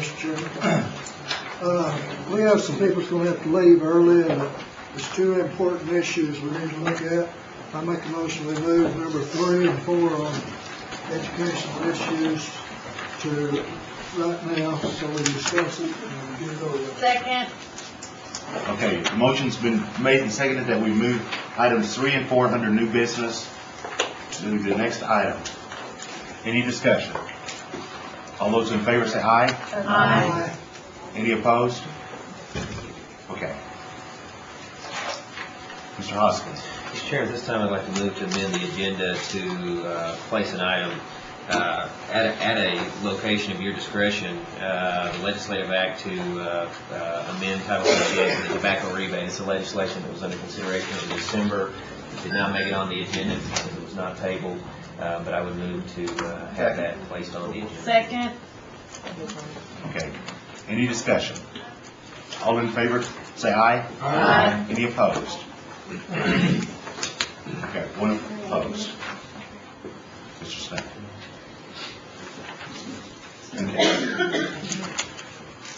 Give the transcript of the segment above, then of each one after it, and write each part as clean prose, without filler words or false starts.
Mr. Chairman. We have some people that's going to have to leave early, and there's two important issues we need to look at. I make a motion we move number 3 and 4 on educational issues to right now, so we discuss it and get it over with. Second. Okay, the motion's been made and seconded that we move items 3 and 4 under new business to the next item. Any discussion? All those in favor say aye. Aye. Any opposed? Okay. Mr. Hoskins. Mr. Chair, at this time I'd like to move to amend the agenda to place an item at a location of your discretion, legislative act to amend Title 58 of the tobacco rebate. It's a legislation that was under consideration in December. It did not make it on the agenda because it was not tabled, but I would move to have that placed on the agenda. Second. Okay. Any discussion? All in favor say aye. Aye. Any opposed? Okay, one opposed. Mr. Smith. Okay.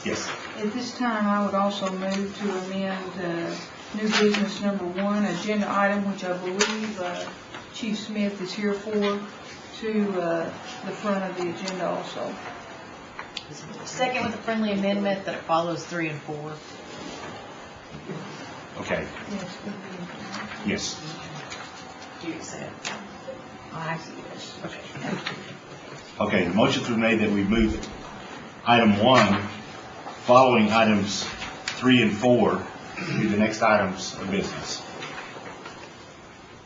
Yes. At this time, I would also move to amend new business number 1, agenda item, which I believe Chief Smith is here for, to the front of the agenda also. Second with a friendly amendment that it follows 3 and 4. Okay. Yes, good evening. Yes. Do you accept? I see this. Okay. Okay, the motion's been made that we move item 1 following items 3 and 4 to the next items of business.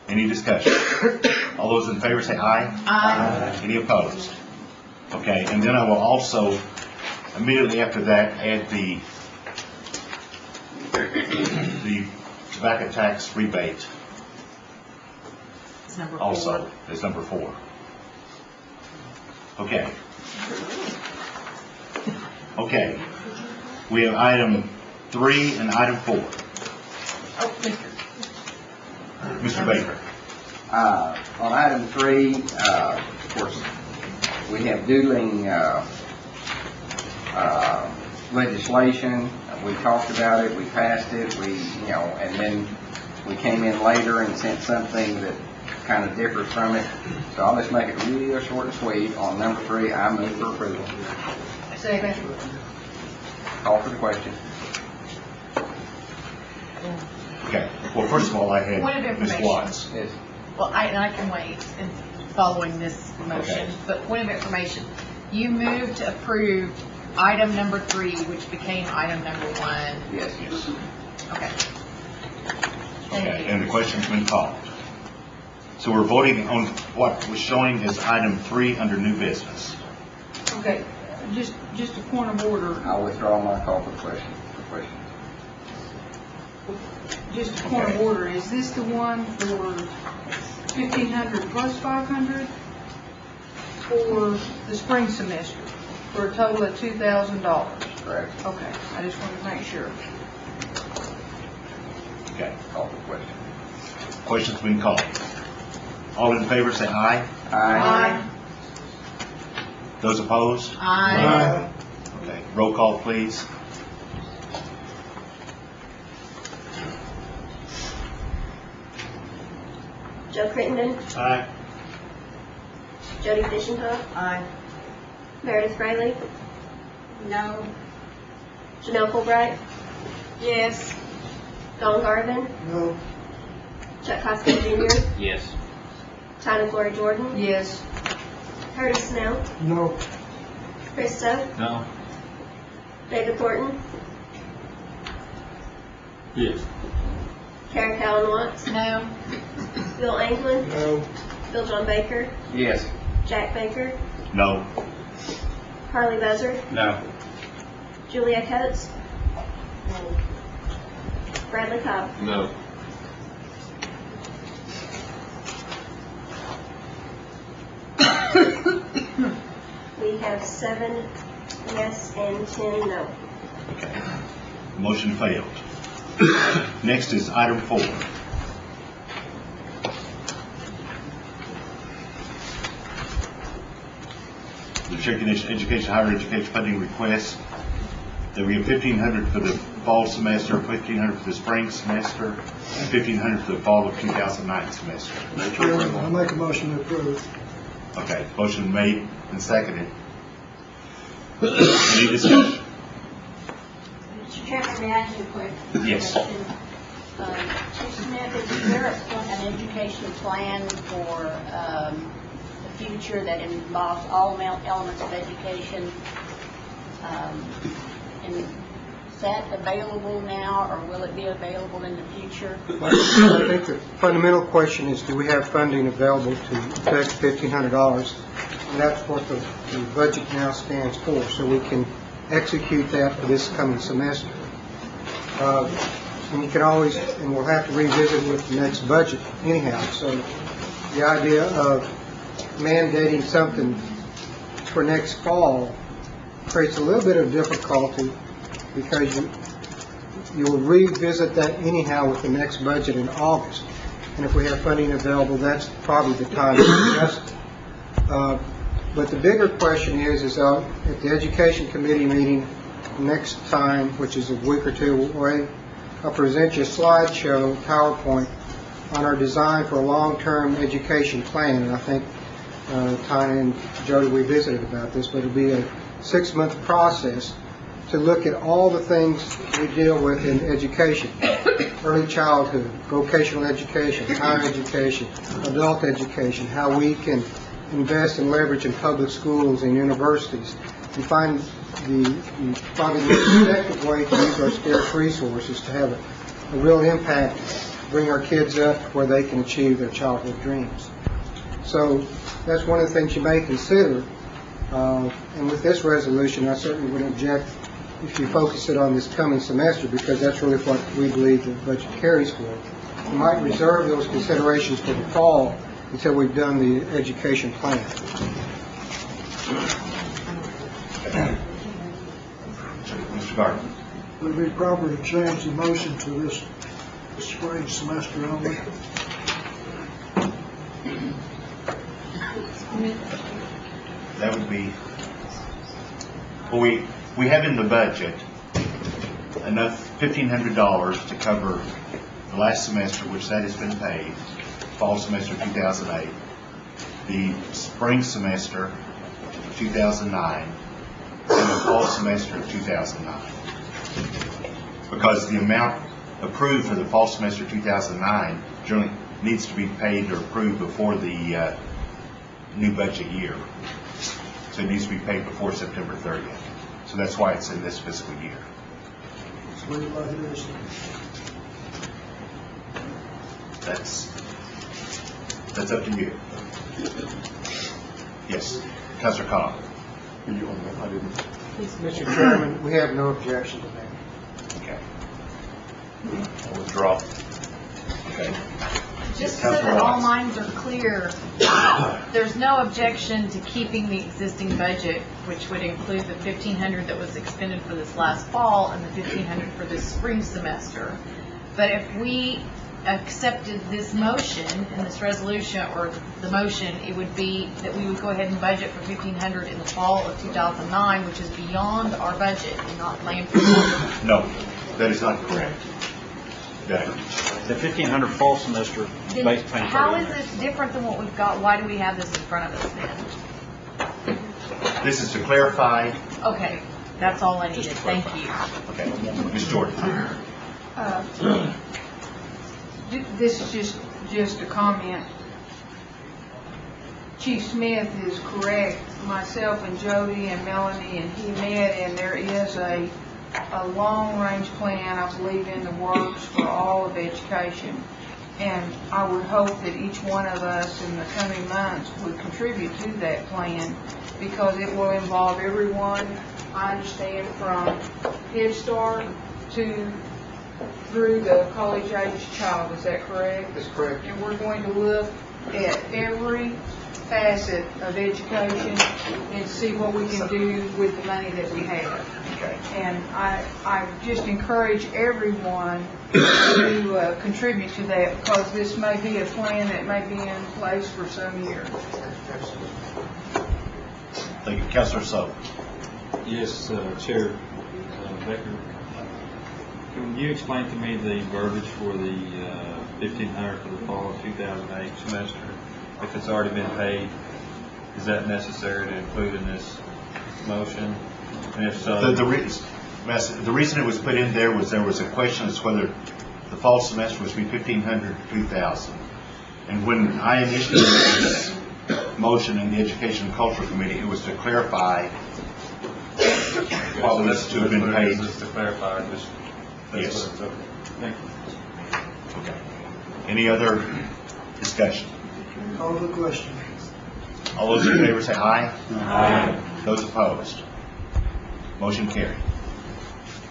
Any discussion? All those in favor say aye. Aye. Any opposed? Okay, and then I will also immediately after that add the tobacco tax rebate It's number 4. also as number 4. Okay. Okay. We have item 3 and item 4. Oh, Mr. Baker. On item 3, of course, we have doodling legislation. We talked about it, we passed it, and then we came in later and sent something that kind of differs from it. So I'll just make it real short and sweet. On number 3, I move for approval. Second. Call for the question. Okay. Well, first of all, I Point of had Ms. information. Watts. Yes. Well, I can wait in following this motion, Okay. but point of information, you moved to approve item number 3, which became item number 1. Yes. Yes. Okay. Okay, and the question's been called. So we're voting on what was showing as item 3 under new business. Okay, just a point of order. I'll withdraw my call for the question. Just a point of order. Is this the one for 1,500 plus 500 for the spring semester for a total of $2,000? Correct. Okay, I just wanted to make sure. Okay. Call for the question. Question's been called. All in favor say aye. Aye. Those opposed? Aye. Okay. Roll call, please. Joe Crittenden, Aye. Jody Fishenhoff, Aye. Meredith Riley, No. Janelle Fulbright, Yes. Don Garvin, No. Chuck Hoskins Jr., Yes. Tina Glory Jordan, Yes. Curtis Snell, No. Chris Stowe, No. David Thornton, Yes. Karen Callan Watts, No. Bill Anglin, No. Bill John Baker, Yes. Jack Baker, No. Harley Buzzard, No. Julia Coates, Bradley Cobb. No. We have 7 yes and 10 no. Okay. Motion failed. Next is item 4. the Cherokee Education Higher Education funding request. That we have $1,500 for the fall semester, $1,500 for the spring semester, and $1,500 for the fall of 2009 semester. I make a motion to approve. Okay, motion made and seconded. Any discussion? Mr. Chairman, may I ask you a question? Yes. Chief Smith, is there an education plan for the future that involves all elements of education? And is that available now, or will it be available in the future? I think the fundamental question is, do we have funding available to affect $1,500? And that's what the budget now stands for, so we can execute that for this coming semester. And you can always, and we'll have to revisit with the next budget anyhow. So the idea of mandating something for next fall creates a little bit of difficulty, because you will revisit that anyhow with the next budget in August. And if we have funding available, that's probably the time to adjust it. But the bigger question is at the Education Committee meeting next time, which is a week or two away, I'll present you a slideshow, PowerPoint, on our design for a long-term education plan. And I think Tanya and Jody, we visited about this, but it'll be a 6-month process to look at all the things we deal with in education: early childhood, vocational education, higher education, adult education, how we can invest and leverage in public schools and universities, and find probably the most effective way to use our scarce resources to have a real impact, bring our kids up where they can achieve their childhood dreams. So that's one of the things you may consider. And with this resolution, I certainly wouldn't object if you focus it on this coming semester, because that's really what we believe the budget carries for. You might reserve those considerations for the fall until we've done the education plan. Mr. Gardner. Would it be proper to change the motion to this spring semester only? That would be, well, we have in the budget enough $1,500 to cover the last semester, which that has been paid, fall semester 2008, the spring semester of 2009, and the fall semester of 2009. Because the amount approved for the fall semester 2009 generally needs to be paid or approved before the new budget year. So it needs to be paid before September 30th. So that's why it's in this fiscal year. So leave it like it is. That's up to you. Yes, Councilor Cobb. Mr. Chairman, we have no objection to that. Okay. I'll withdraw. Okay. Just so that all minds are clear, there's no objection to keeping the existing budget, which would include the $1,500 that was expended for this last fall and the $1,500 for this spring semester. But if we accepted this motion and this resolution, or the motion, it would be that we would go ahead and budget for $1,500 in the fall of 2009, which is beyond our budget and not planned for. No, that is not correct. Okay. The 1,500 fall semester Then base pay. how is this different than what we've got? Why do we have this in front of us then? This is to clarify. Okay, that's all I needed. Thank you. Okay. Ms. Jordan. This is just a comment. Chief Smith is correct. Myself and Jody and Melanie and he met, and there is a long-range plan, I believe, in the works for all of education. And I would hope that each one of us in the coming months would contribute to that plan, because it will involve everyone, I understand, from Head Start to through the college-age child. Is that correct? That's correct. And we're going to look at every facet of education and see what we can do with the money that we have. Okay. And I just encourage everyone to contribute to that, because this may be a plan that may be in place for some years. Thank you. Councilor Sullivan. Yes, Chair Becker, can you explain to me the verbiage for the 1,500 for the fall of 2008 semester? If it's already been paid, is that necessary to include in this motion? And if so, The reason it was put in there was a question as to whether the fall semester was between 1,500 to 2,000. And when I initiated this motion in the Education and Culture Committee, it was to clarify what was to have been paid. Just to clarify, just Yes. okay. Thank you. Okay. Any other discussion? Call the question. All those in favor say aye. Aye. Those opposed? Motion carried.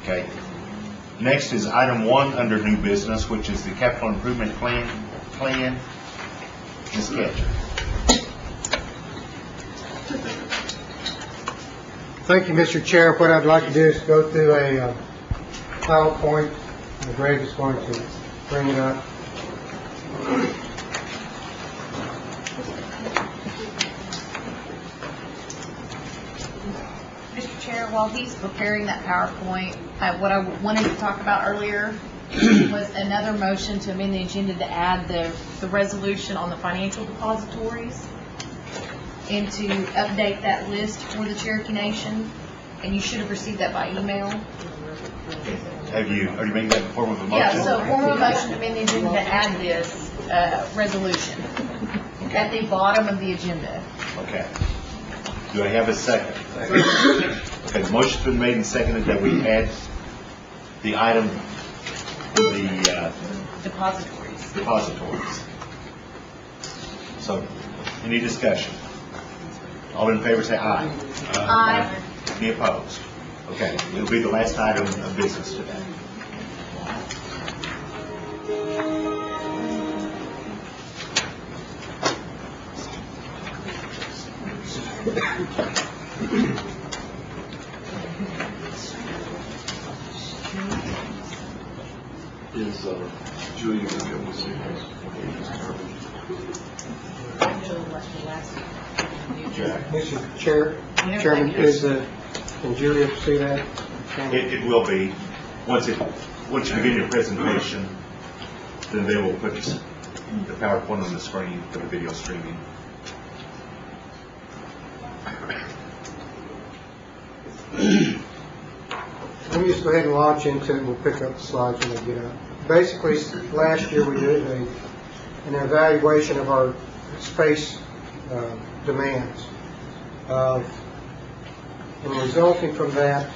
Okay. Next is item 1 under new business, which is the capital improvement plan. Ms. Ketchum. Thank you, Mr. Chair. What I'd like to do is go through a PowerPoint. Greg is going to bring it up. Mr. Chair, while he's preparing that PowerPoint, what I wanted to talk about earlier was another motion to amend the agenda to add the resolution on the financial depositories and to update that list for the Cherokee Nation. And you should have received that by email. Have you already made that in form of a motion? Yeah, so form of motion to amend the agenda to add this resolution at the bottom of the agenda. Okay. Do I have a second? Okay, the motion's been made and seconded that we add the item to the depositories. So, any discussion? All in favor say aye. Aye. Any opposed? Okay, it'll be the last item of business today. Is Julia going to be able to see this? Mr. Chairman, can Julia see that? It will be. Once you begin your presentation, then they will put the PowerPoint on the screen for the video streaming. Let me just go ahead and launch into it, and we'll pick up the slides when they get up. Basically, last year we did an evaluation of our space demands. And resulting from that,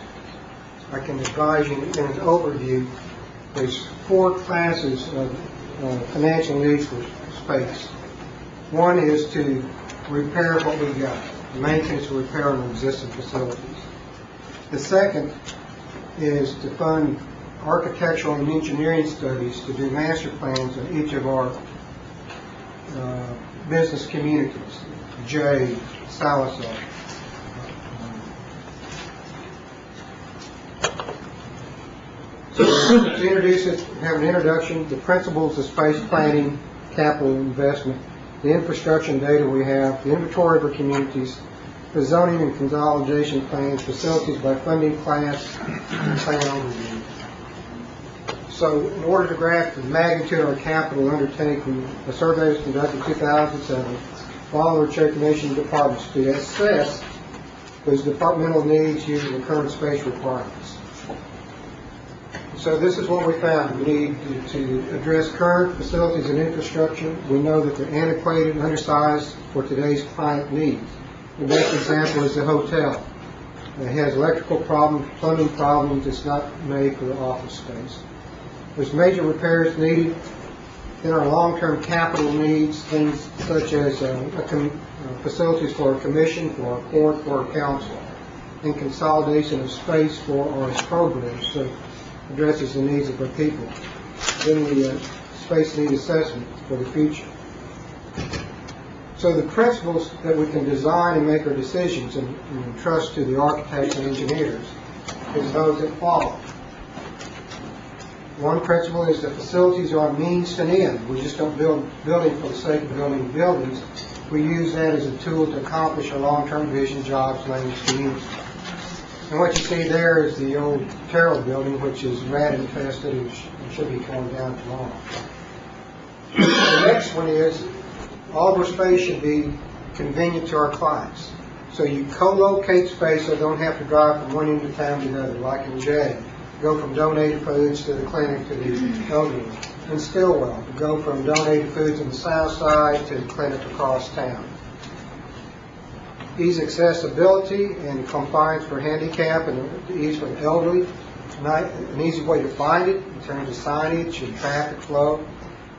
I can advise you in an overview, there's 4 classes of financial needs for space. One is to repair what we've got, maintenance and repair on existing facilities. The second is to fund architectural and engineering studies to do master plans in each of our business communities, Jay, Salazar. So to introduce it, have an introduction, the principles of space planning, capital investment, the infrastructure and data we have, the inventory of our communities, the zoning and consolidation plans, facilities by funding class, and plan overview. So in order to grasp the magnitude of our capital undertaking, a survey was conducted in 2007, following the Cherokee Nation departments to assess those departmental needs using the current space requirements. So this is what we found. We need to address current facilities and infrastructure. We know that they're antiquated and undersized for today's client needs. The best example is the hotel. It has electrical problems, plumbing problems. It's not made for office space. There's major repairs needed. In our long-term capital needs, things such as facilities for a commission, for a court, for a council, and consolidation of space for our programs, so addresses the needs of our people. Then the space need assessment for the future. So the principles that we can design and make our decisions and entrust to the architects and engineers is those that follow. One principle is that facilities are a means to an end. We just don't build buildings for the sake of building buildings. We use that as a tool to accomplish our long-term vision, jobs, language, community. And what you see there is the old Terrell building, which is rat infested and should be torn down tomorrow. The next one is all of our space should be convenient to our clients. So you co-locate space so they don't have to drive from one end of town to the other, like in Jay. Go from donated foods to the clinic to the elderly. In Stillwell, to go from donated foods on the south side to the clinic across town. Ease accessibility and compliance for handicap and ease for the elderly. An easy way to find it in terms of signage and traffic flow.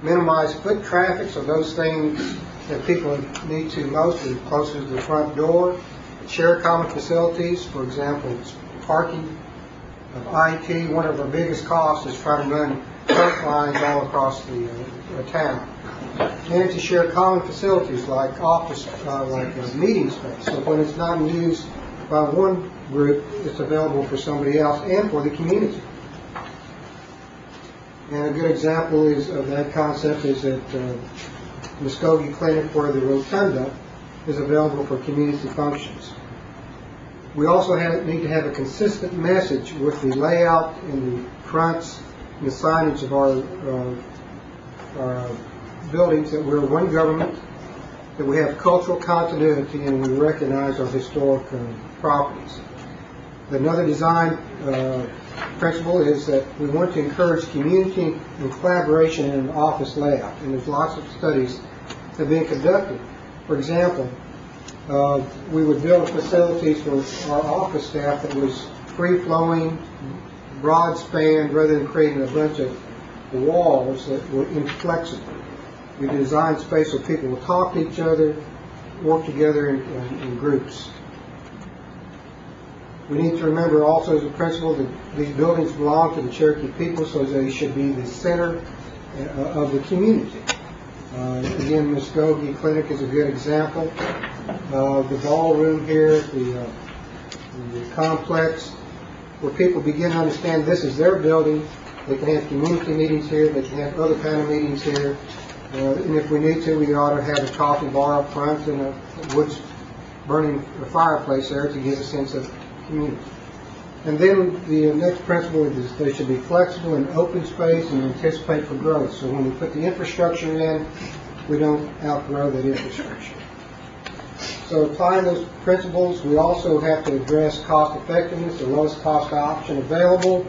Minimize foot traffic, so those things that people need to most are closer to the front door. Share common facilities, for example, parking of IT. One of our biggest costs is trying to run truck lines all across the town. And to share common facilities like office, meeting space. So when it's not used by one group, it's available for somebody else and for the community. And a good example of that concept is at Muskogee Clinic, where the rotunda is available for community functions. We also need to have a consistent message with the layout and the fronts and the signage of our buildings, that we're one government, that we have cultural continuity, and we recognize our historic properties. Another design principle is that we want to encourage community and collaboration in an office layout, and there's lots of studies that have been conducted. For example, we would build facilities for our office staff that was free-flowing, broad span, rather than creating a bunch of walls that were inflexible. We design space so people will talk to each other, work together in groups. We need to remember also as a principle that these buildings belong to the Cherokee people, so they should be the center of the community. Again, Muskogee Clinic is a good example. The ballroom here, the complex, where people begin to understand this is their building. They can have community meetings here. They can have other kind of meetings here. And if we need to, we ought to have a coffee bar up front and a wood burning fireplace there to give a sense of community. And then the next principle is they should be flexible in open space and anticipate for growth. So when we put the infrastructure in, we don't outgrow that infrastructure. So applying those principles, we also have to address cost effectiveness, the lowest cost option available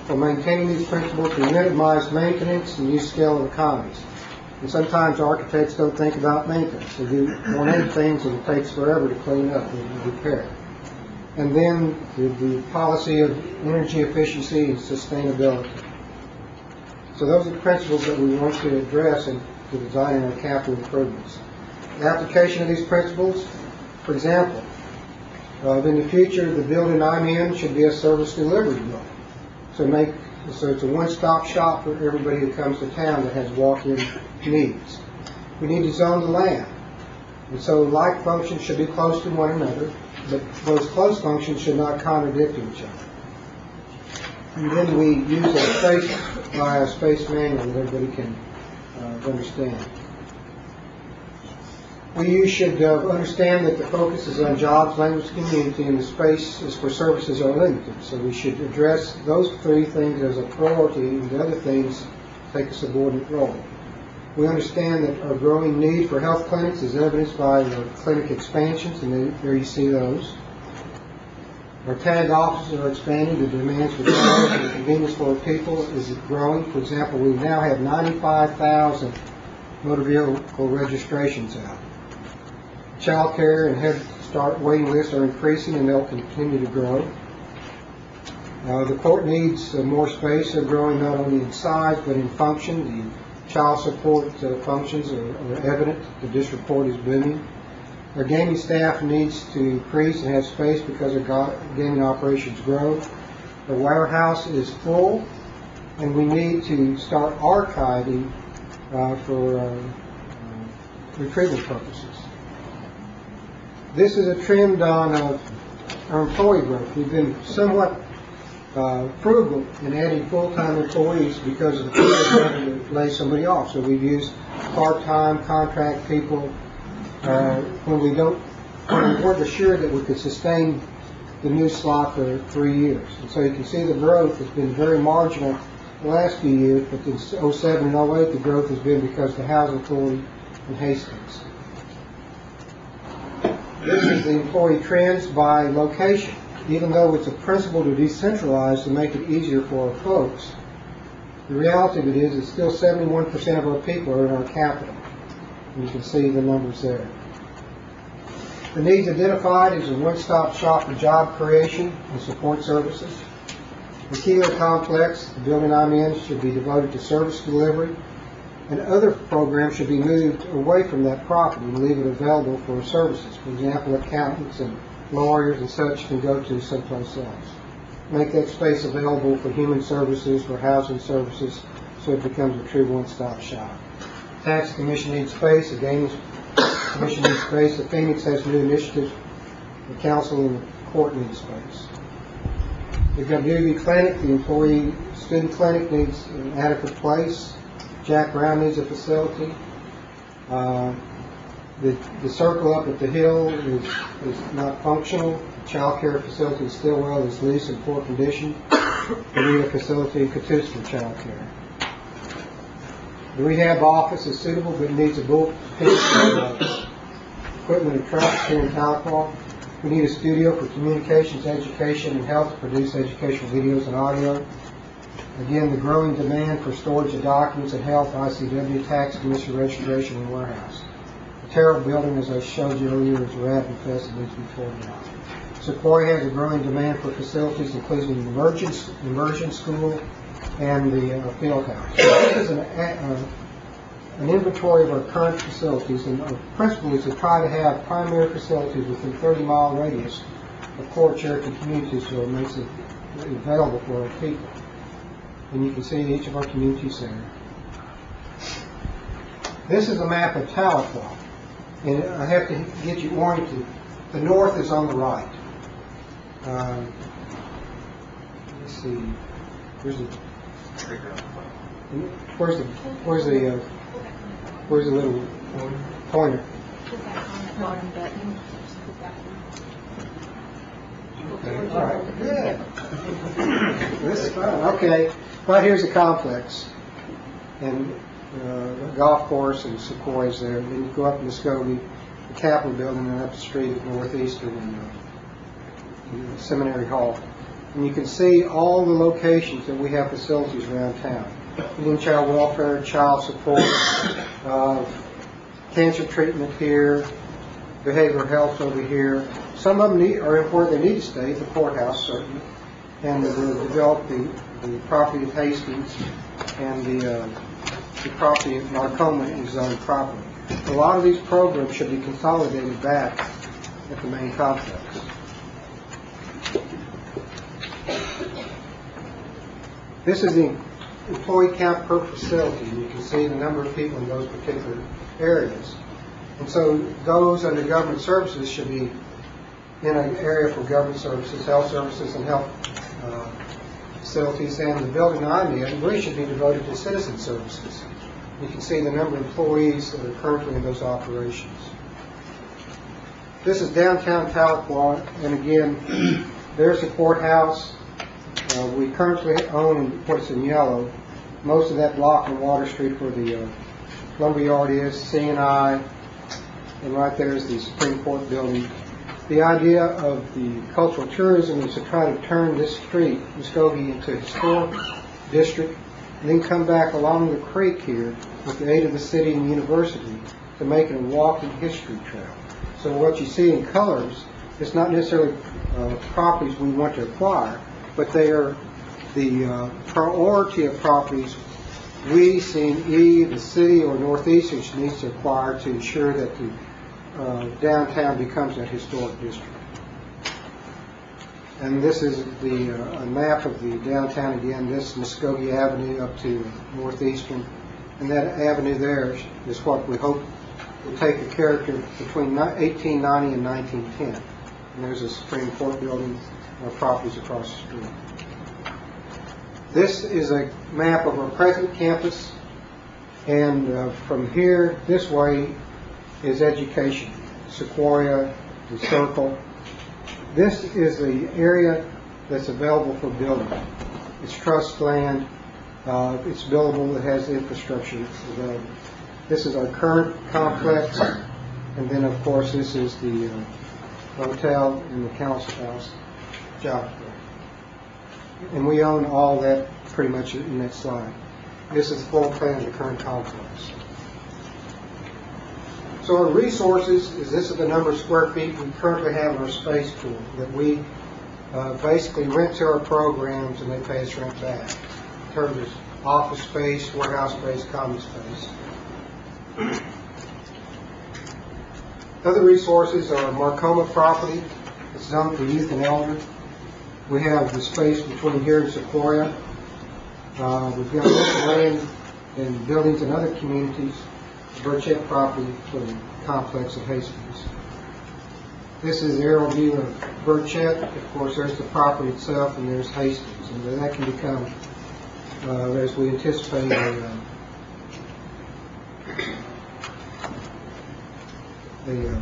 for maintaining these principles to minimize maintenance and use scale of economies. And sometimes architects don't think about maintenance. They do ornate things and it takes forever to clean up and repair. And then the policy of energy efficiency and sustainability. So those are the principles that we want to address in designing our capital improvements. The application of these principles, for example, in the future, the building I'm in should be a service delivery building. So it's a one-stop shop for everybody who comes to town that has walk-in needs. We need to zone the land. And so like functions should be close to one another, but those close functions should not contradict each other. And then we use a space by a space manual that everybody can understand. We should understand that the focus is on jobs, language, community, and the spaces for services are limited. So we should address those three things as a priority, and the other things take a subordinate role. We understand that our growing need for health clinics is evidenced by the clinic expansions, and there you see those. Our tag offices are expanding. The demands for quality and convenience for our people is growing. For example, we now have 95,000 motor vehicle registrations out. Child care and Head Start waiting lists are increasing, and they'll continue to grow. The court needs more space. They're growing not only in size but in function. The child support functions are evident. The district court is booming. Our gaming staff needs to increase and have space because our gaming operations grow. The warehouse is full, and we need to start archiving for retrieval purposes. This is a trend on our employee growth. We've been somewhat frugal in adding full-time employees because of the fear of having to lay somebody off. So we've used part-time contract people when we weren't assured that we could sustain the new slot for 3 years. And so you can see the growth has been very marginal the last few years, but in 07 and 08 the growth has been because of the Housing Authority and Hastings. This is the employee trends by location. Even though it's a principle to decentralize to make it easier for our folks, the reality of it is still 71% of our people are in our capital. And you can see the numbers there. The needs identified is a one-stop shop for job creation and support services. The Keeler Complex, the building I'm in, should be devoted to service delivery, and other programs should be moved away from that property and leave it available for services. For example, accountants and lawyers and such can go to someplace else. Make that space available for human services, for housing services, so it becomes a true one-stop shop. Tax Commission needs space, the Gaming Commission needs space, the Phoenix has new initiatives, the council and the court need space. The WV Clinic, the employee student clinic, needs an adequate place. Jack Brown needs a facility. The circle up at the hill is not functional. The child care facility in Stillwell is leased in poor condition. We need a facility in Catoosa for child care. The rehab office is suitable but needs a bulk equipment and trucks here in Tahlequah. We need a studio for communications, education, and health to produce educational videos and audio. Again, the growing demand for storage of documents and health, ICW, tax, commission, registration, and warehouse. The Terrell building, as I showed you earlier, is rat infested and needs to be torn down. Sequoia has a growing demand for facilities, including an immersion school and the field house. This is an inventory of our current facilities, and our principle is to try to have primary facilities within 30-mile radius of core Cherokee communities, so it makes it available for our people. And you can see each of our communities there. This is a map of Tahlequah, and I have to get you oriented. The north is on the right. Let's see. Where's the little pointer? Okay, all right, good. This is fun. Okay, right here's the complex, and the golf course and Sequoia's there. And then you go up to Muskogee, the Capitol building, and up the street at Northeastern and Seminary Hall. And you can see all the locations that we have facilities around town. Indian child welfare, child support, cancer treatment here, behavioral health over here. Some of them are where they need to stay, the courthouse certainly, and we'll develop the property of Hastings and the property of Narcoma is zoned property. A lot of these programs should be consolidated back at the main complex. This is the employee count per facility. You can see the number of people in those particular areas. And so those under government services should be in an area for government services, health services, and health facilities. And the building I'm in really should be devoted to citizen services. You can see the number of employees that are currently in those operations. This is downtown Tahlequah, and again, there's the courthouse. We currently own what's in yellow. Most of that block on Water Street where the lumberyard is, C&I, and right there is the Supreme Court building. The idea of the cultural tourism is to try to turn this street, Muskogee, into a historic district, and then come back along the creek here with the aid of the city and the university to make it a walking history trail. So what you see in colors is not necessarily properties we want to acquire, but they are the priority of properties we, CNE, the city, or Northeastern needs to acquire to ensure that the downtown becomes a historic district. And this is a map of the downtown again. This is Muskogee Avenue up to Northeastern. And that avenue there is what we hope will take the character between 1890 and 1910. And there's a Supreme Court building properties across the street. This is a map of our present campus, and from here this way is education. Sequoia, the circle. This is the area that's available for building. It's trust land. It's buildable. It has the infrastructure available. This is our current complex, and then of course this is the hotel and the council house, job fair. And we own all that pretty much in that slide. This is the full plan of the current complex. So our resources this is the number of square feet we currently have in our space pool that we basically rent to our programs and they pay us rent back in terms of office space, warehouse space, common space. Other resources are Marcoma property. It's zoned for youth and elder. We have the space between here and Sequoia. We've got land and buildings in other communities. Burchett property for the complex of Hastings. This is the aerial view of Burchett. Of course, there's the property itself, and there's Hastings, and that can become, as we anticipate, the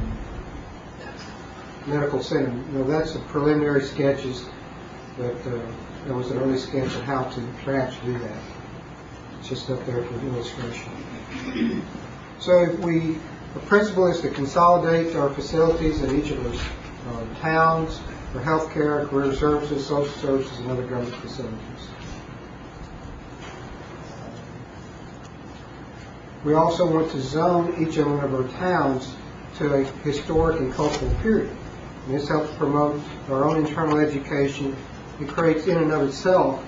medical center. That's the preliminary sketches, but there was an early sketch of how to perhaps do that. It's just up there for illustration. So the principle is to consolidate our facilities in each of those towns for healthcare, career services, social services, and other government facilities. We also want to zone each one of our towns to a historic and cultural period. And this helps promote our own internal education. It creates in and of itself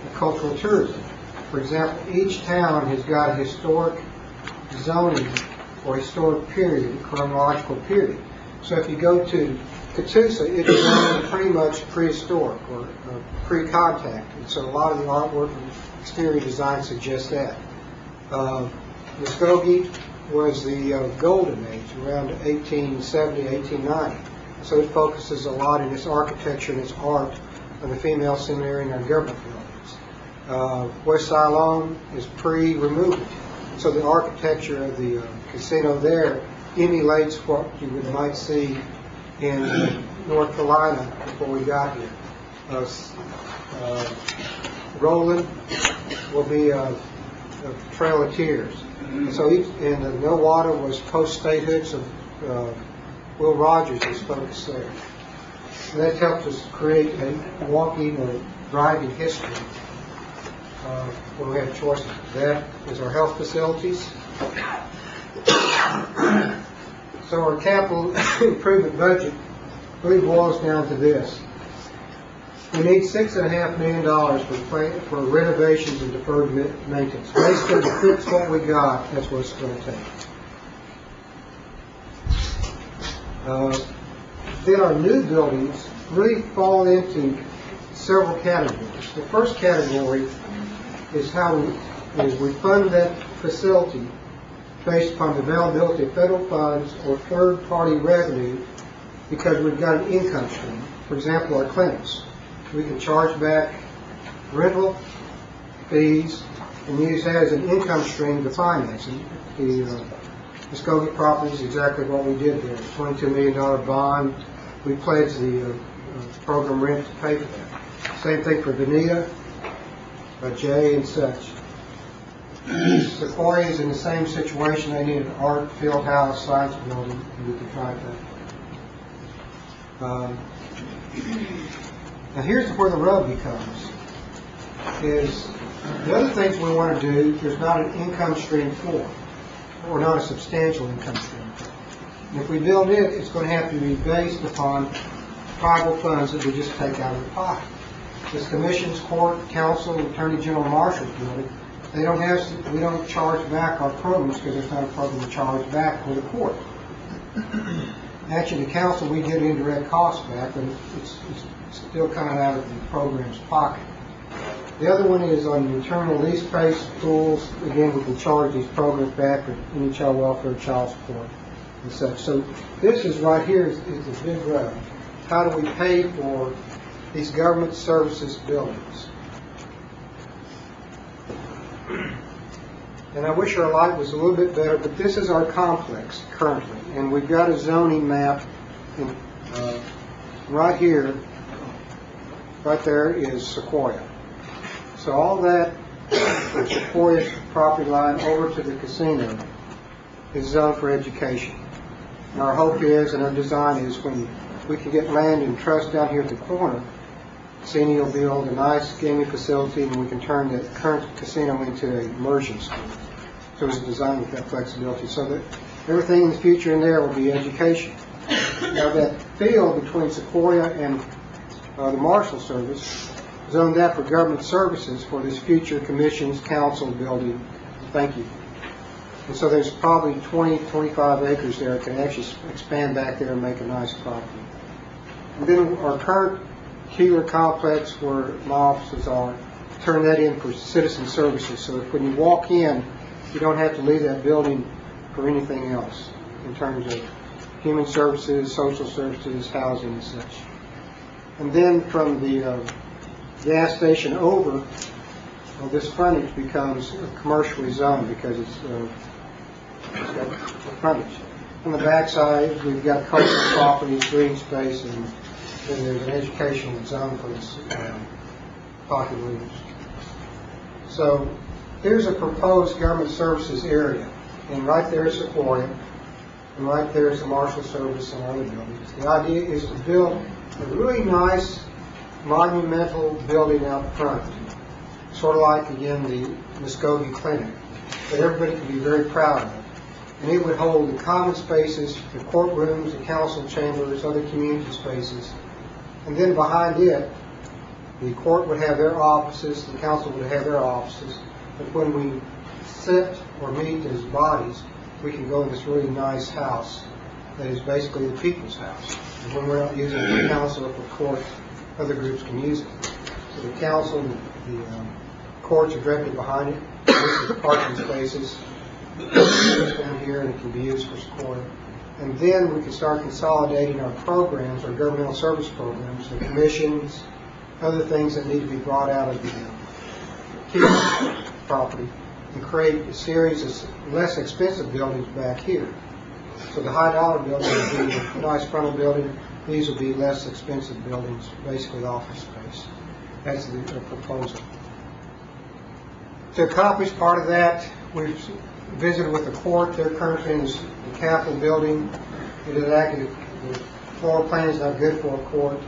a cultural tourism. For example, each town has got a historic zoning for a historic period, a chronological period. So if you go to Catoosa, it's zoned pretty much prehistoric or pre-contact. And so a lot of the artwork and exterior design suggests that. Muskogee was the golden age, around 1870, 1890. So it focuses a lot in its architecture and its art on the female seminary and our government buildings. West Siloam is pre-removal. So the architecture of the casino there emulates what you might see in North Carolina before we got here. Roland will be a Trail of Tears. So and the No Water was post-statehood, so Will Rogers is focused there. And that helps us create a walking or driving history when we have choices. That is our health facilities. So our capital improvement budget really boils down to this. We need $6.5 million for renovations and deferred maintenance. Basically, to fix what we got, that's what it's going to take. Then our new buildings really fall into several categories. The first category is we fund that facility based upon the availability of federal funds or third-party revenue because we've got an income stream. For example, our clinics. We can charge back rental fees and use that as an income stream to finance. And the Muskogee property is exactly what we did there. $22 million bond. We pledged the program rent to pay for that. Same thing for Bonita, Jay, and such. Sequoia is in the same situation. They need an art field house, science building, and we can try that. Now here's where the rub becomes, is the other things we want to do, there's not an income stream for, or not a substantial income stream for. And if we build it, it's going to have to be based upon tribal funds that we just take out of the pocket. This commissions, court, council, attorney general, marshal's building, we don't charge back our programs because there's not a program to charge back for the court. Actually, the council, we get indirect costs back, but it's still coming out of the program's pocket. The other one is on the internal lease space tools. Again, we can charge these programs back for any child welfare, child support, and such. So this is right here is the big rub. How do we pay for these government services buildings? And I wish our light was a little bit better, but this is our complex currently. And we've got a zoning map in, right here, right there is Sequoia. So all that from Sequoia's property line over to the casino is zoned for education. And our hope is, and our design is, when we can get land and trust down here at the corner, casino will build a nice gaming facility, and we can turn the current casino into an immersion school. So it's designed with that flexibility, so that everything in the future in there will be education. Now that field between Sequoia and the Marshal Service, zoned that for government services for this future commissions council building. Thank you. And so there's probably 20, 25 acres there that can actually expand back there and make a nice property. And then our current Keeler complex where my offices are, turn that in for citizen services. So that when you walk in, you don't have to leave that building for anything else in terms of human services, social services, housing and such. And then from the gas station over, this frontage becomes commercially zoned because it's got frontage. On the back side, we've got cultural properties, green space, and then there's an educational zone for this population. So here's a proposed government services area, and right there is Sequoia, and right there is the Marshal Service and other buildings. The idea is to build a really nice monumental building out front, sort of like, again, the Muskogee Clinic, that everybody can be very proud of. And it would hold the common spaces, the courtrooms, the council chambers, other community spaces. And then behind it, the court would have their offices, the council would have their offices. But when we sit or meet as bodies, we can go in this really nice house that is basically the people's house. And when we're not using it for council or for court, other groups can use it. So the council and the courts are directly behind it. This is parking spaces. It's down here, and it can be used for Sequoia. And then we can start consolidating our programs, our governmental service programs, the commissions, other things that need to be brought out of the Keeler property, and create a series of less expensive buildings back here. So the high dollar building will be a nice frontal building. These will be less expensive buildings, basically office space. That's the proposal. To accomplish part of that, we've visited with the court. They're currently in the Capitol building. It is actually, the floor plan is not good for a court.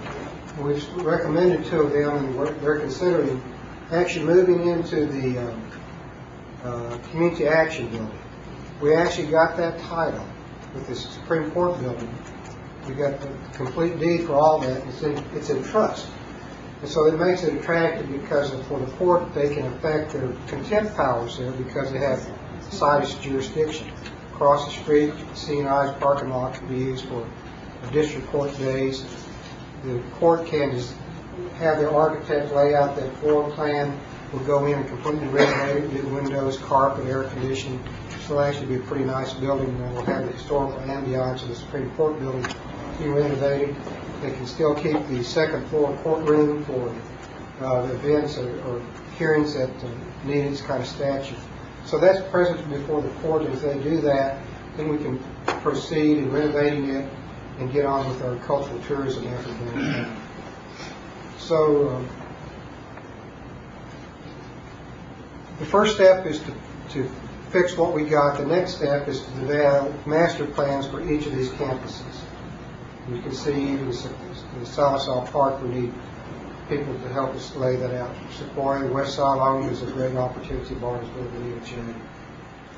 We've recommended two of them, and they're considering actually moving into the Community Action Building. We actually got that title with the Supreme Court building. We got the complete deed for all that. It's in trust. And so it makes it attractive because for the court, they can affect their contempt powers there because they have situs jurisdiction. Across the street, C&I's parking lot can be used for district court days. The court can just have their architect lay out that floor plan. We'll go in and completely renovate it, new windows, carpet, air conditioning. So it'll actually be a pretty nice building, and we'll have the historical ambiance of the Supreme Court building being renovated. They can still keep the second floor courtroom for events or hearings that need its kind of statute. So that's present before the court. If they do that, then we can proceed in renovating it and get on with our cultural tourism effort. So the first step is to fix what we got. The next step is to develop master plans for each of these campuses. You can see even the Salisal Park, we need people to help us lay that out. Sequoia, West Side Long is a great opportunity. Barnesville, the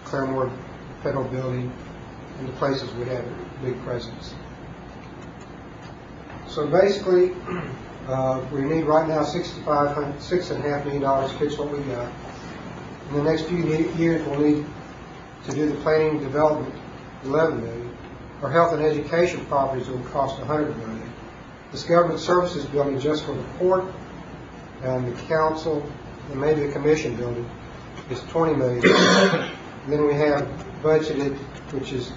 Claremore Federal Building, and the places we have a big presence. So basically, we need right now $6.5 million to fix what we got. In the next few years, we'll need to do the planning and development, $11 million. Our health and education properties will cost $100 million. This government services building just for the court and the council and maybe the commission building is $20 million. And then we have budgeted, which is,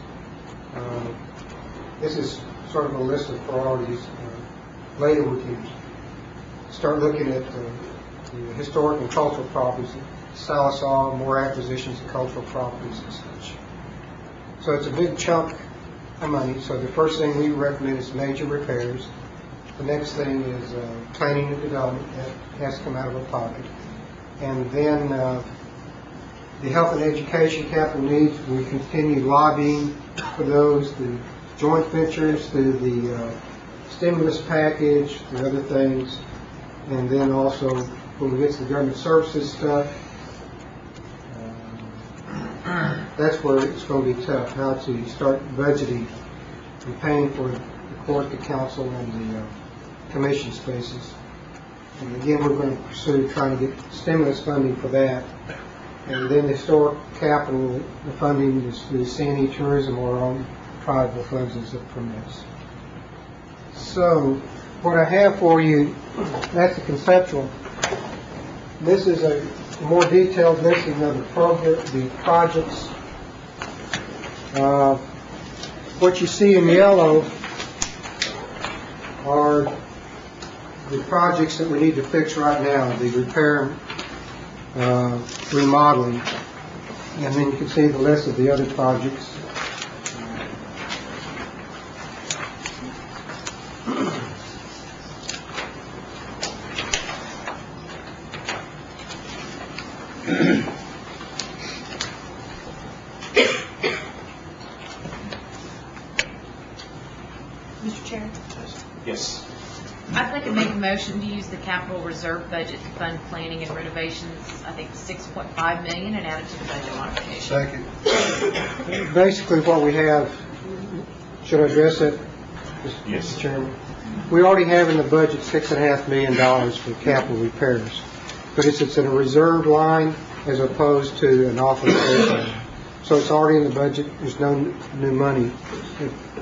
this is sort of a list of priorities. Later we can start looking at the historic and cultural properties. Salisaw, more acquisitions of cultural properties and such. So it's a big chunk of money. So the first thing we recommend is major repairs. The next thing is planning and development. That has to come out of our pocket. And then the health and education capital needs, we continue lobbying for those, the joint ventures, the stimulus package, the other things. And then also, when we get to the government services stuff, that's where it's going to be tough, how to start budgeting and paying for the court, the council, and the commission spaces. And again, we're going to pursue trying to get stimulus funding for that. And then the historic capital, the funding is the CNE tourism or on tribal funds as it permits. So, what I have for you, that's a conceptual. This is a more detailed listing of the projects. What you see in yellow are the projects that we need to fix right now, the repair, remodeling, and then you can see the list of the other projects. Mr. Chair, Yes. I'd like to make a motion to use the capital reserve budget to fund planning and renovations, I think $6.5 million, and add it to the budget modification. Second. Basically what we have, should I address it? Yes. Mr. Chairman? We already have in the budget $6.5 million for capital repairs, but it's in a reserve line as opposed to an authorization. So it's already in the budget. There's no new money.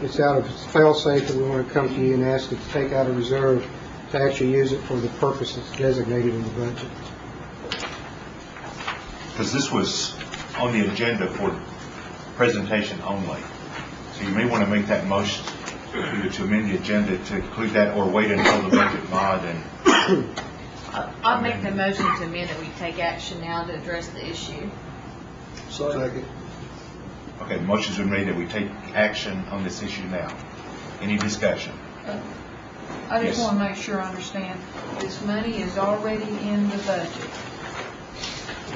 It's out of fail-safe that we want to come to you and ask you to take out a reserve to actually use it for the purpose that's designated in the budget. Because this was on the agenda for presentation only. So you may want to make that motion either to amend the agenda to include that or wait until the budget mod and... I'll make the motion to amend that we take action now to address the issue. Second. Okay, the motion's been made that we take action on this issue now. Any discussion? I just Yes. want to make sure I understand. This money is already in the budget.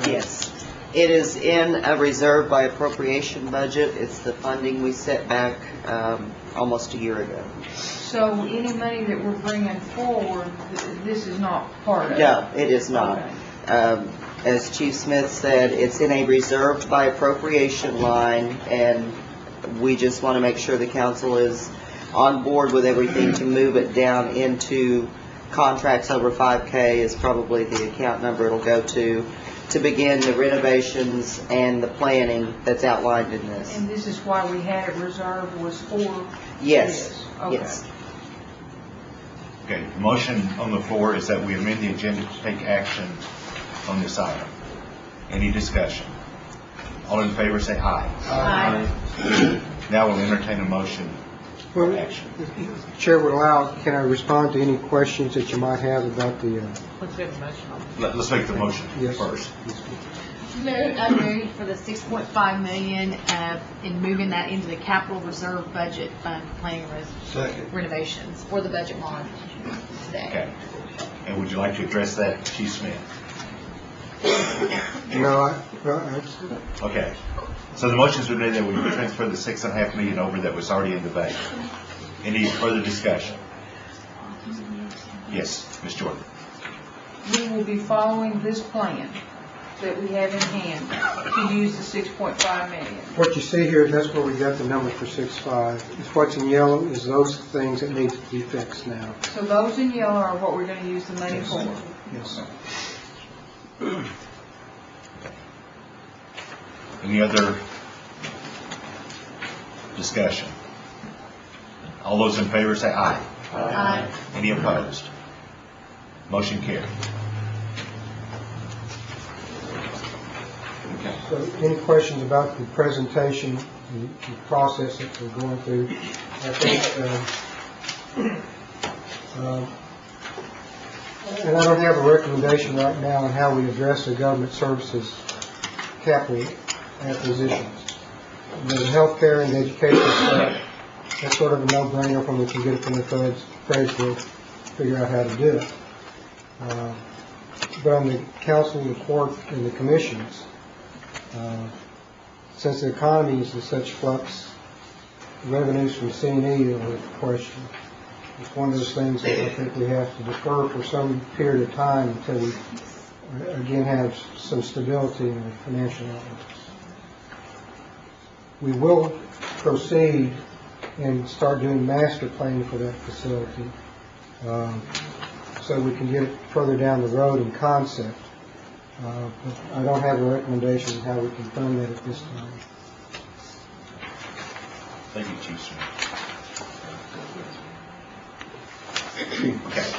Yes. It is in a reserve by appropriation budget. It's the funding we set back almost a year ago. So any money that we're bringing forward, this is not part of it? No, it is not. Okay. As Chief Smith said, it's in a reserved by appropriation line, and we just want to make sure the council is on board with everything to move it down into contracts over 5K is probably the account number it'll go to begin the renovations and the planning that's outlined in this. And this is why we had it reserved was for Yes. this? Okay. Yes. Okay, the motion on the floor is that we amend the agenda to take action on this item. Any discussion? All in favor say aye. Aye. Now we'll entertain a motion for action. The Chair would allow, can I respond to any questions that you might have about the... Let's make the motion on. Let's make the motion Yes. first. I move for the $6.5 million in moving that into the capital reserve budget fund for planning Second. renovations for the budget mod today. Okay. And would you like to address that, Chief Smith? No, Okay. So the motion's been made that we transfer the $6.5 million over that was already in the budget. Any further discussion? Yes, Ms. Jordan. We will be following this plan that we have in hand to use the $6.5 million. what you see here, that's where we got the number for 6.5. It's what's in yellow is those things that need to be fixed now. So those in yellow are what we're going to use the money for. Yes. Any other discussion? All those in favor say aye. Aye. Any opposed? Motion carried. Okay. So any questions about the presentation, the process that we're going through? I think and I don't have a recommendation right now on how we address the government services capital acquisitions. The healthcare and education stuff, that's sort of a no-brainer when we can get it from the feds, we'll figure out how to do it. But on the council report and the commissions, since the economy is in such flux, revenues from C&E are a question. It's one of those things that I think we have to defer for some period of time until we again have some stability in the financial outlooks. We will proceed and start doing master planning for that facility so we can get it further down the road in concept. But I don't have a recommendation on how we can fund that at this time. Thank you, Chief Smith. Okay.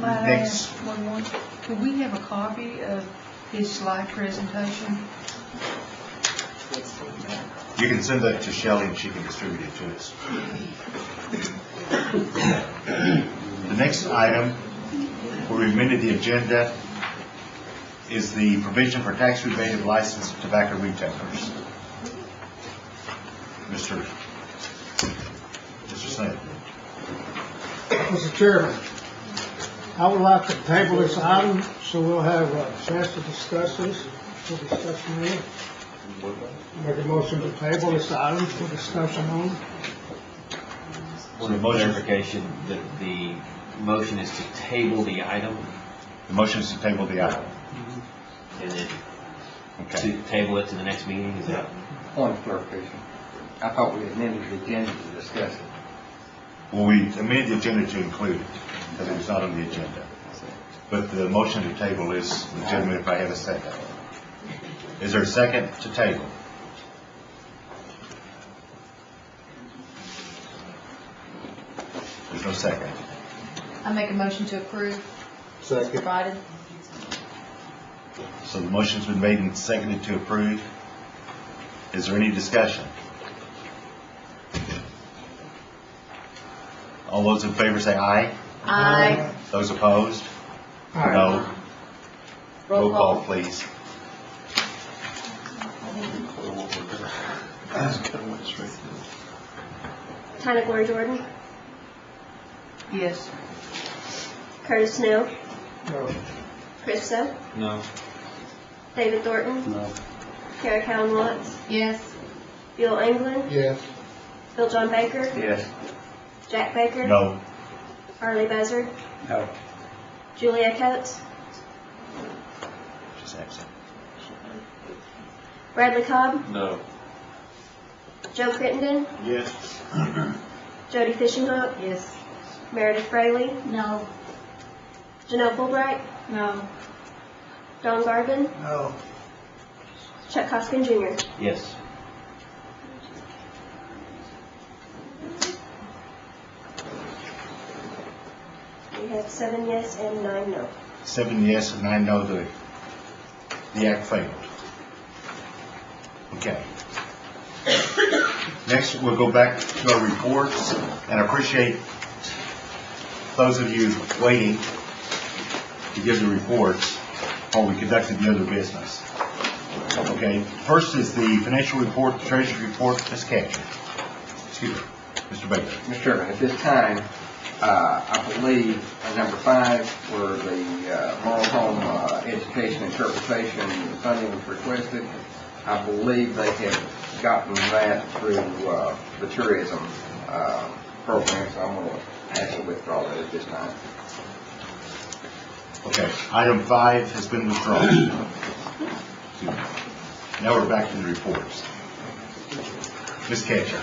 Might I Next. ask one more? Could we have a copy of his slide presentation? You can send that to Shelley and she can distribute it to us. The next item, where we amended the agenda, is the provision for tax rebate of licensed tobacco retailers. Mr. Smith. Mr. Chairman, I would like to table this item so we'll have a chance to discuss this for discussion here. Make a motion to table this item for discussion on. For the clarification, the motion is to table the item, The motion is to table the item. and then Okay. to table it to the next meeting, is that? Point of clarification. I thought we amended the agenda to discuss it. Well, we amended the agenda to include it, because it was not on the agenda. But the motion to table is legitimate if I have a second. Is there a second to table? There's no second. I make a motion to approve. Second. Provided. So the motion's been made and seconded to approve. Is there any discussion? All those in favor say aye. Aye. Those opposed? No. Roll call, please. Tina Glory Jordan, Yes. Curtis Snow, No. Chris So, No. David Thornton, No. Kara Cowan Watts, Yes. Bill England, Yes. Bill John Baker, Yes. Jack Baker, No. Arlie Buzzard, No. Julia Coates, Just absent. Bradley Cobb, No. Joe Crittenden, Yes. Jody Fishinghawk, Yes. Meredith Fraley, No. Janelle Fulbright, No. Don Garvin, No. Chuck Hoskin Jr. Yes. We have 7 yes and 9 no. 7 yes and 9 no, the act failed. Okay. Next, we'll go back to our reports, and I appreciate those of you waiting to give the reports while we conducted the other business. Okay, first is the financial report, the treasurer's report, Ms. Catcher. Excuse me, Mr. Baker. Mr. Chairman, at this time, I believe number 5, where the moral home education interpretation funding was requested, I believe they have gotten that through the tourism program, so I'm going to ask to withdraw that at this time. Okay, item 5 has been withdrawn. Excuse me. Now we're back to the reports. Ms. Catcher.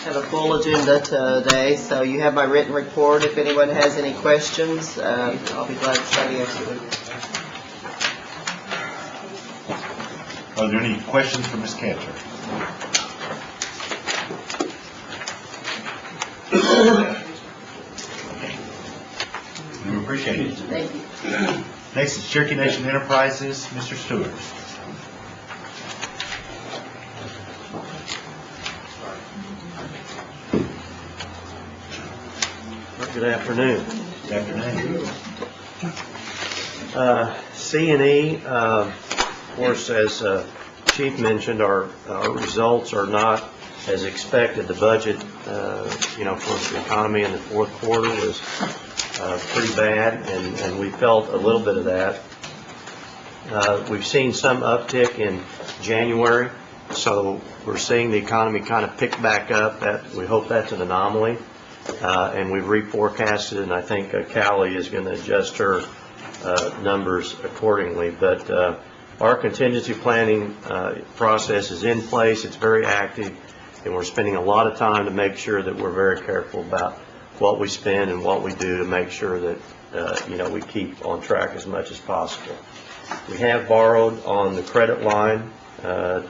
Have a full agenda today, so you have my written report. If anyone has any questions, I'll be glad to try to answer them. Are there any questions for Ms. Catcher? We appreciate it. Thank you. Next is Cherokee Nation Enterprises, Mr. Stewart. Good afternoon. Chapter 9. C&E, of course, as Chief mentioned, our results are not as expected. The budget, of course, the economy in the fourth quarter was pretty bad, and we felt a little bit of that. We've seen some uptick in January, so we're seeing the economy kind of pick back up. That we hope that's an anomaly, and we've reforecasted, and I think Callie is going to adjust her numbers accordingly. But our contingency planning process is in place. It's very active, and we're spending a lot of time to make sure that we're very careful about what we spend and what we do to make sure that we keep on track as much as possible. We have borrowed on the credit line I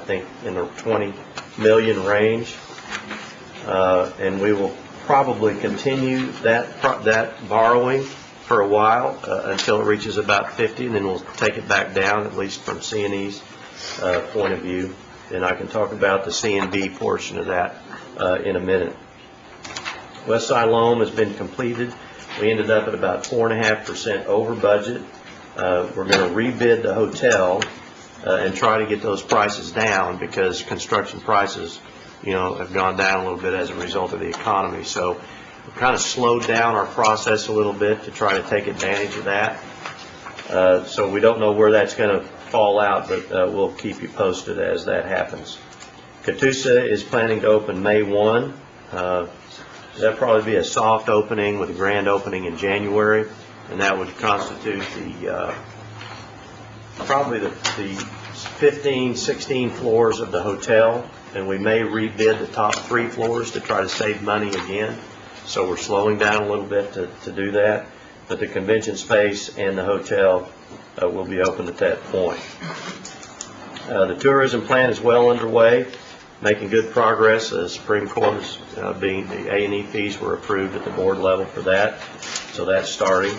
think in the 20 million range, and we will probably continue that borrowing for a while until it reaches about 50, and then we'll take it back down, at least from C&E's point of view. And I can talk about the C&B portion of that in a minute. West Side loan has been completed. We ended up at about 4.5% over budget. We're going to rebid the hotel and try to get those prices down, because construction prices, have gone down a little bit as a result of the economy. So we've kind of slowed down our process a little bit to try to take advantage of that. So we don't know where that's going to fall out, but we'll keep you posted as that happens. Catoosa is planning to open May 1. That'll probably be a soft opening with a grand opening in January, and that would constitute probably the 15, 16 floors of the hotel, and we may rebid the top 3 floors to try to save money again. So we're slowing down a little bit to do that, but the convention space and the hotel will be open at that point. The tourism plan is well underway, making good progress. The Supreme Court is the A&E fees were approved at the board level for that, so that's starting.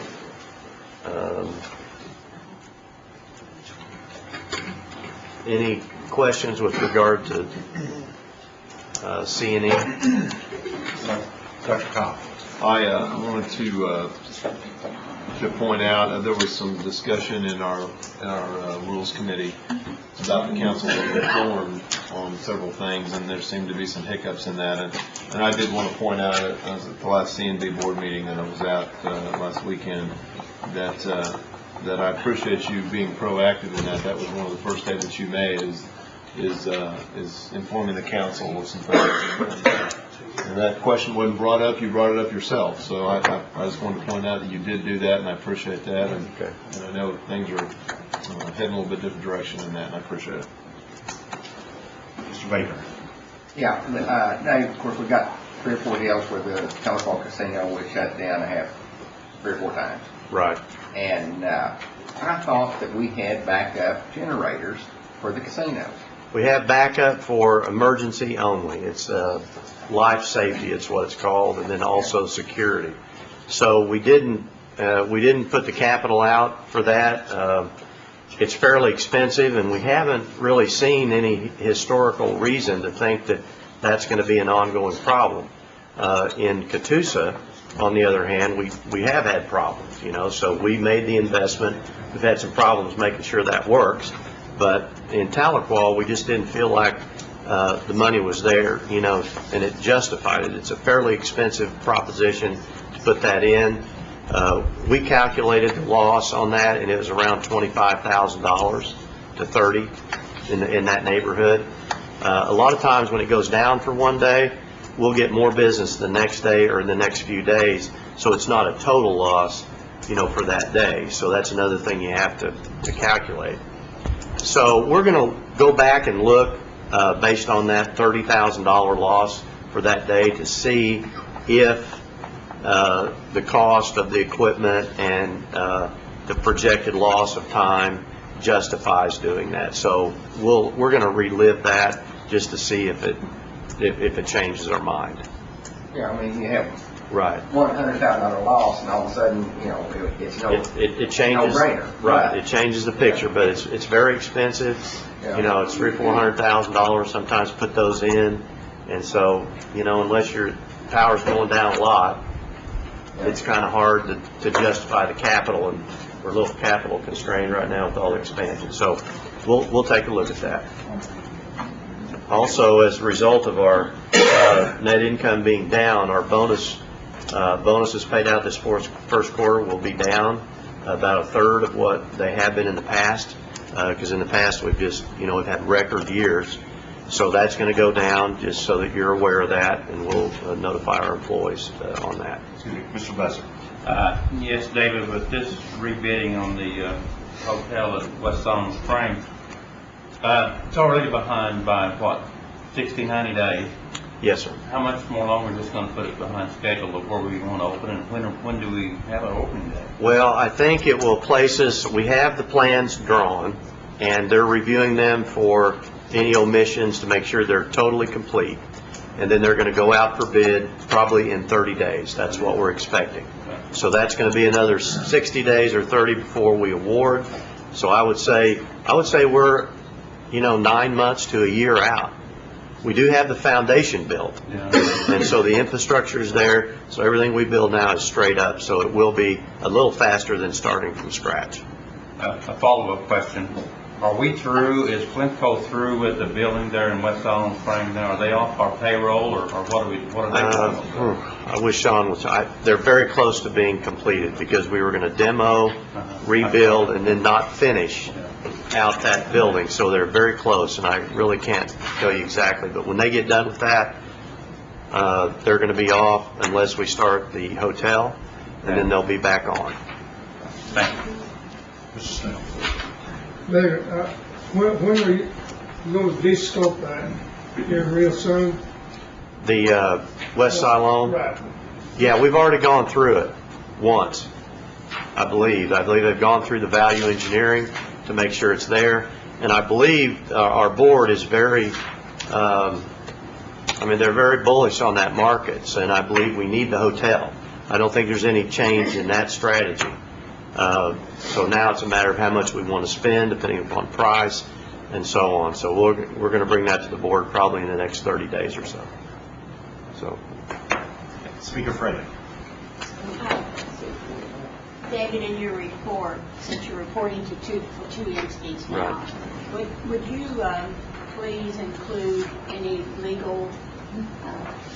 Any questions with regard to C&E? Dr. Cobb. I wanted to point out there was some discussion in our Rules Committee about the council being informed on several things, and there seemed to be some hiccups in that. And I did want to point out, I was at the last C&B board meeting that I was at last weekend, that I appreciate you being proactive in that. That was one of the first statements you made is informing the council of some things. And that question wasn't brought up, you brought it up yourself. So I just wanted to point out that you did do that, and I appreciate that. And I know things are heading a little bit different direction in that, and I appreciate it. Mr. Baker. Yeah, now, of course, we got 3 or 4 deals where the Telephone Casino was shut down 3 or 4 times. Right. And I thought that we had backup generators for the casinos. We have backup for emergency only. It's life safety, it's what it's called, and then also security. So we didn't put the capital out for that. It's fairly expensive, and we haven't really seen any historical reason to think that that's going to be an ongoing problem. In Catoosa, on the other hand, we have had problems, so we made the investment. We've had some problems making sure that works. But in Tahlequah, we just didn't feel like the money was there, and it justified it. It's a fairly expensive proposition to put that in. We calculated the loss on that, and it was around $25,000 to $30,000 in that neighborhood. A lot of times when it goes down for one day, we'll get more business the next day or in the next few days, so it's not a total loss, for that day. So that's another thing you have to calculate. So we're going to go back and look based on that $30,000 loss for that day to see if the cost of the equipment and the projected loss of time justifies doing that. So we're going to relive that just to see if it changes our mind. Yeah, I mean, you have right $100,000 loss, and all of a sudden, it changes. No-brainer. Right, it changes the picture, but it's very expensive. Yeah. It's $300,000 or $400,000 sometimes to put those in, and so unless your power's going down a lot, it's kind of hard to justify the capital, and we're a little capital constrained right now with all the expansion. So we'll take a look at that. Also, as a result of our net income being down, our bonuses paid out this first quarter will be down about a third of what they have been in the past, because in the past we've just, we've had record years. So that's going to go down, just so that you're aware of that, and we'll notify our employees on that. Excuse me, Mr. Besser. Yes, David, with this rebidding on the hotel at West Solomon Springs, it's already behind by, what, 60, 90 days? Yes, sir. How much more longer is this going to put it behind schedule of where we want to open, and when do we have an opening date? Well, I think it will place us, we have the plans drawn, and they're reviewing them for any omissions to make sure they're totally complete. And then they're going to go out for bid probably in 30 days. That's what we're expecting. So that's going to be another 60 days or 30 before we award. So I would say we're, 9 months to a year out. We do have the foundation built. And so the infrastructure is there. So everything we build now is straight up. So it will be a little faster than starting from scratch. A follow-up question. Are we through, is Flintco through with the building there in West Solomon Springs now? Are they off our payroll, or what are they doing? I wish Sean was, they're very close to being completed, because we were going to demo, rebuild, and then not finish out that building. So they're very close, and I really can't tell you exactly. But when they get done with that, they're going to be off unless we start the hotel, and then they'll be back on. Thank you. Mr. Snell. David, when are you going to de-scope that? Here real soon? The West Siloam? Right. Yeah, we've already gone through it once, I believe. I believe they've gone through the value engineering to make sure it's there. And I believe our board is very, they're very bullish on that market, and I believe we need the hotel. I don't think there's any change in that strategy. So now it's a matter of how much we want to spend, depending upon price and so on. So we're going to bring that to the board probably in the next 30 days or so. Speaker Freddie. David, in your report, since you're reporting to two entities now, Right. would you please include any legal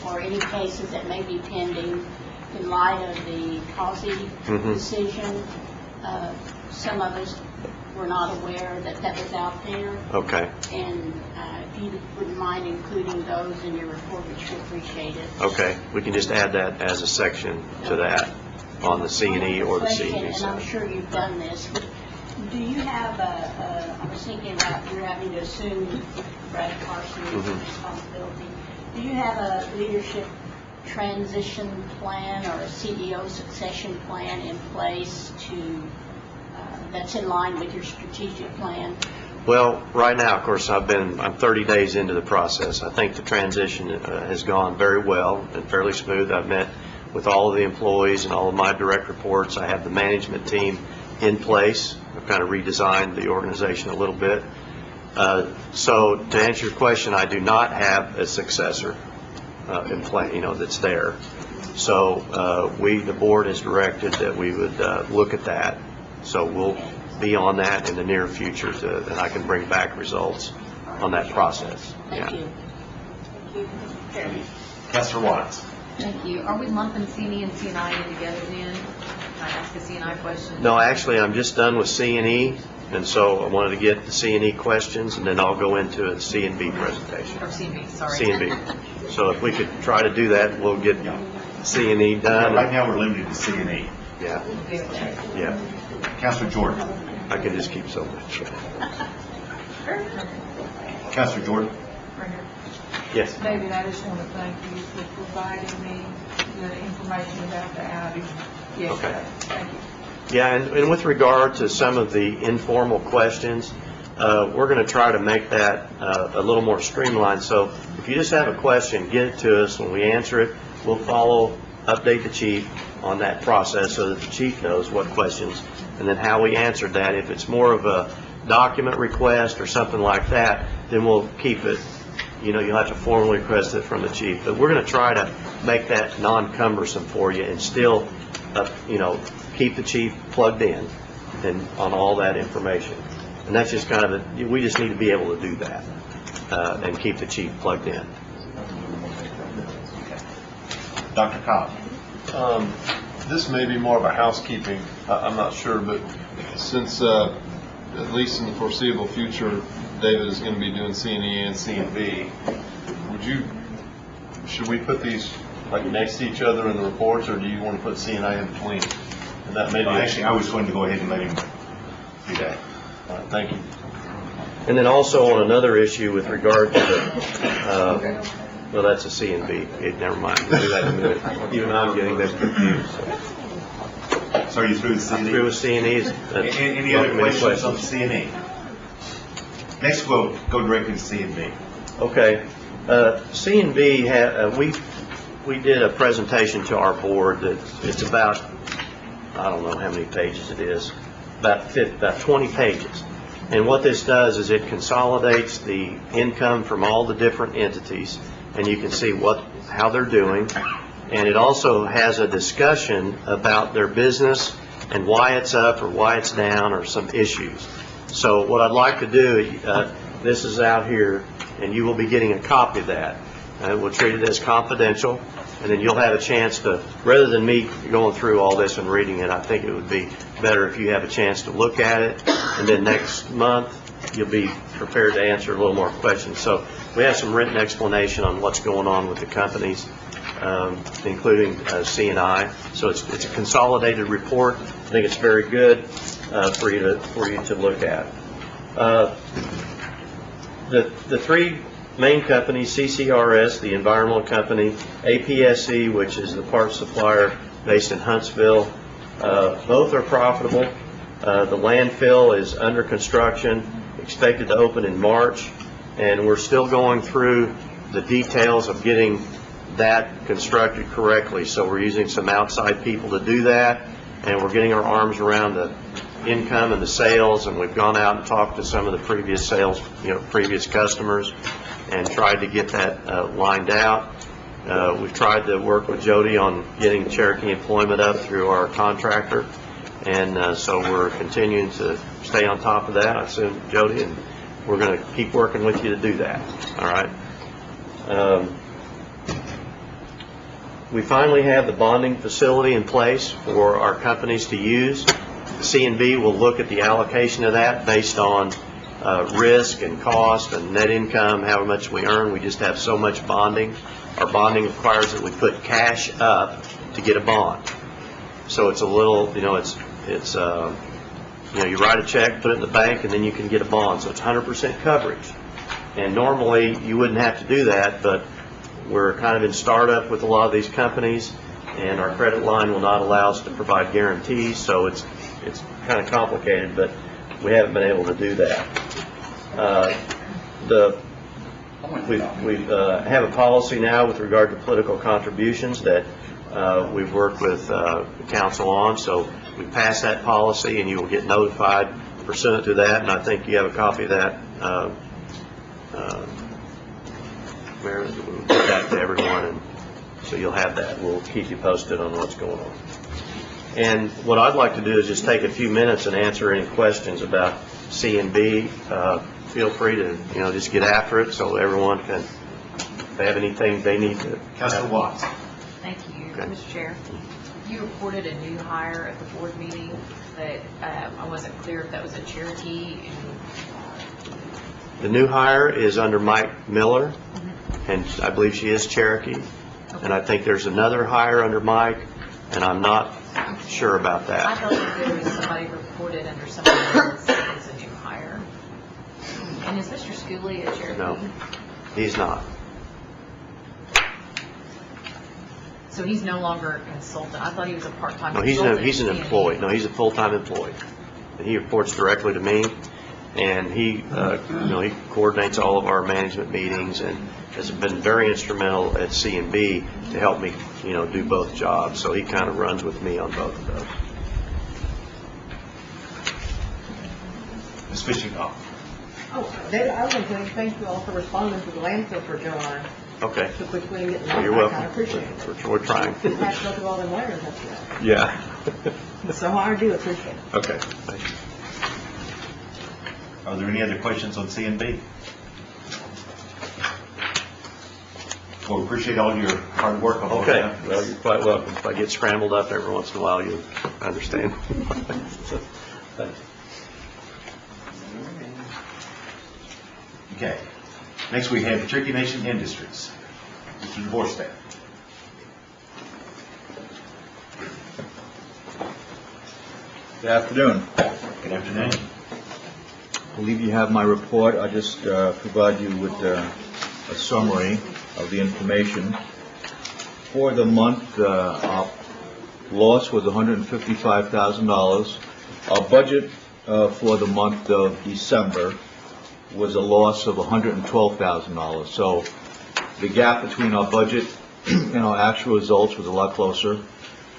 or any cases that may be pending in light of the Causey decision? Some of us were not aware that was out there. Okay. And if you wouldn't mind including those in your report, which we appreciate it. Okay. We can just add that as a section to that on the C&E or the C&E And side. I'm sure you've done this, but do you have I was thinking about you're having to assume Brad Carson's responsibility. Do you have a leadership transition plan or a CEO succession plan in place that's in line with your strategic plan? Well, right now, of course, I'm 30 days into the process. I think the transition has gone very well and fairly smooth. I've met with all of the employees and all of my direct reports. I have the management team in place. I've kind of redesigned the organization a little bit. So to answer your question, I do not have a successor in play, that's there. So the board has directed that we would look at that. So we'll be on that in the near future, and I can bring back results on that process. Thank you. Thank you. Councilor Watts. Thank you. Are we lumping C&E and C&I in together then? Can I ask a C&I question? No, actually, I'm just done with C&E, and so I wanted to get the C&E questions, and then I'll go into a C&B presentation. Or C&B, sorry. C&B. So if we could try to do that, we'll get C&E done. Right now, we're limited to C&E. Yeah. Yeah. Councilor Jordan. I can just keep so much. Councilor Jordan. Yes. David, I just want to thank you for providing me the information about the outage yesterday. Okay. Thank you. Yeah, and with regard to some of the informal questions, we're going to try to make that a little more streamlined. So if you just have a question, get it to us. When we answer it, we'll update the chief on that process so that the chief knows what questions and then how we answered that. If it's more of a document request or something like that, then we'll keep it. You'll have to formally request it from the chief. But we're going to try to make that non-cumbersome for you and still keep the chief plugged in and on all that information. And that's just kind of, we just need to be able to do that and keep the chief plugged in. Dr. Cobb. This may be more of a housekeeping, I'm not sure, but since, at least in the foreseeable future, David is going to be doing C&E and C&B, should we put these like next to each other in the reports, or do you want to put C&I in between? And that may be. Actually, I was going to go ahead and let him do that. All right, thank you. And then also on another issue with regard to the, well, that's a C and B. Never mind. We'll do that in a minute. Even I'm getting this confused. So are you through with C&E? Through with C&Es. Any other questions on C&E? Next, we'll go directly to C&B. Okay. C&B, we did a presentation to our board that it's about, I don't know how many pages it is, about 20 pages. And what this does is it consolidates the income from all the different entities, and you can see how they're doing. And it also has a discussion about their business and why it's up or why it's down or some issues. So what I'd like to do, this is out here, and you will be getting a copy of that. We'll treat it as confidential, and then you'll have a chance to, rather than me going through all this and reading it, I think it would be better if you have a chance to look at it, and then next month you'll be prepared to answer a little more questions. So we have some written explanation on what's going on with the companies, including C&I. So it's a consolidated report. I think it's very good for you to look at. The three main companies, CCRS, the environmental company, APSC, which is the parts supplier based in Huntsville, both are profitable. The landfill is under construction, expected to open in March, and we're still going through the details of getting that constructed correctly. So we're using some outside people to do that, and we're getting our arms around the income and the sales, and we've gone out and talked to some of the previous sales, previous customers, and tried to get that lined out. We've tried to work with Jody on getting Cherokee employment up through our contractor, and so we're continuing to stay on top of that, I assume, Jody, and we're going to keep working with you to do that. All right. We finally have the bonding facility in place for our companies to use. C&B will look at the allocation of that based on risk and cost and net income, how much we earn. We just have so much bonding. Our bonding requires that we put cash up to get a bond. So it's a little, you write a check, put it in the bank, and then you can get a bond. So it's 100% coverage. And normally you wouldn't have to do that, but we're kind of in startup with a lot of these companies, and our credit line will not allow us to provide guarantees, so it's kind of complicated, but we haven't been able to do that. We have a policy now with regard to political contributions that we've worked with the council on, so we passed that policy, and you will get notified pursuant to that, and I think you have a copy of that. We'll get that to everyone, and so you'll have that. We'll keep you posted on what's going on. And what I'd like to do is just take a few minutes and answer any questions about C&B. Feel free to, just get after it so everyone can, if they have anything they need to. Councilor Watts. Thank you, Okay. Mr. Chair. You reported a new hire at the board meeting, but I wasn't clear if that was a Cherokee. The new hire is under Mike Miller, and I believe she is Cherokee. And I think there's another hire under Mike, and I'm not sure about that. I thought that there was somebody reported under somebody else as a new hire. And is Mr. Schooley a Cherokee? No, he's not. So he's no longer a consultant. I thought he was a part-time No, consultant. he's an employee. No, he's a full-time employee. And he reports directly to me, and he coordinates all of our management meetings and has been very instrumental at C&B to help me, do both jobs. So he kind of runs with me on both of those. Ms. Fishing. David, I was going to thank you all for responding to the landfill for July. Okay. so quickly and get Well, you're I welcome. kind of appreciate it. We're trying. I have to look at all them letters after that. Yeah. So I do appreciate it. Okay, thank you. Are there any other questions on C and B? Well, we appreciate all your hard work on both Okay, ends. well, you're quite welcome. If I get scrambled up every once in a while, you understand. Thanks. Okay. Next, we have Cherokee Nation Industries. Mr. DeVorstead. Good afternoon. Good afternoon. I believe you have my report. I just provide you with a summary of the information. For the month, our loss was $155,000. Our budget for the month of December was a loss of $112,000. So the gap between our budget and our actual results was a lot closer.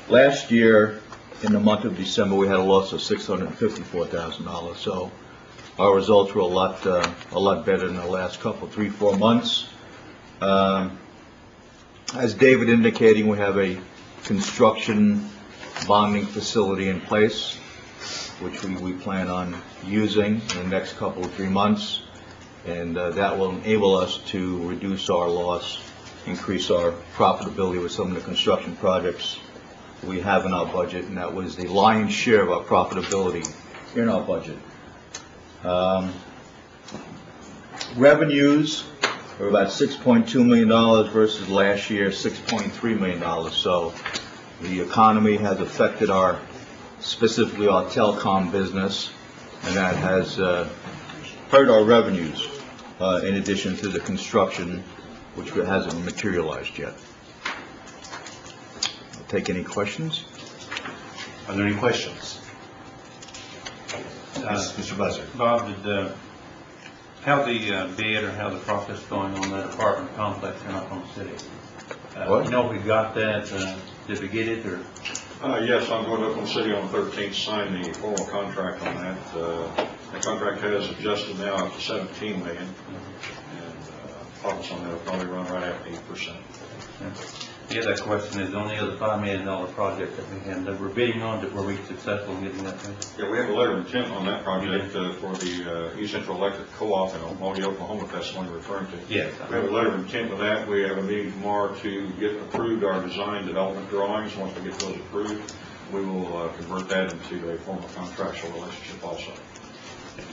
Last year, in the month of December, we had a loss of $654,000. So our results were a lot better in the last couple, 3-4 months. As David indicated, we have a construction bonding facility in place, which we plan on using in the next couple of 3 months, and that will enable us to reduce our loss, increase our profitability with some of the construction projects we have in our budget, and that was the lion's share of our profitability in our budget. Revenues were about $6.2 million versus last year $6.3 million. So the economy has affected specifically our telecom business, and that has hurt our revenues in addition to the construction, which hasn't materialized yet. I'll take any questions. Are there any questions? Mr. Buzzer. Bob, how the bid or how the process going on that apartment complex in Oklahoma City? What? You know, we got that, did we get it, or? Yes, I'm going to Oklahoma City on the 13th to sign the formal contract on that. The contract has adjusted now up to $17 million, and profits on that will probably run right at 8%. The other question is, on the other $5 million project that we had, that we're bidding on, were we successful in getting that thing? Yeah, we have a letter of intent on that project for the East Central Electric Co-op in Omaha, Oklahoma, if that's the one you're referring to. Yes. We have a letter of intent with that. We have a meeting tomorrow to get approved our design development drawings. Once we get those approved, we will convert that into a formal contractual relationship also.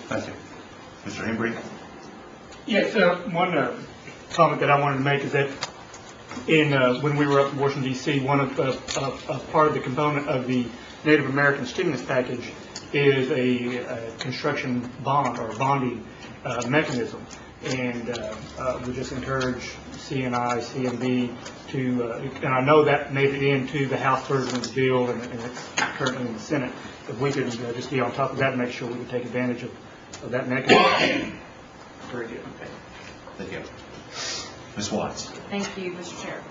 Thank you. Mr. Embry? Yes, one comment that I wanted to make is that when we were up in Washington, D.C., one of part of the component of the Native American stimulus package is a construction bond or bonding mechanism, and we just encourage CNI, CMB to, and I know that made it into the House version of the bill, and it's currently in the Senate. If we could just be on top of that and make sure we can take advantage of that mechanism. Very good. Okay. Thank you. Ms. Watts. Thank you, Mr. Chair.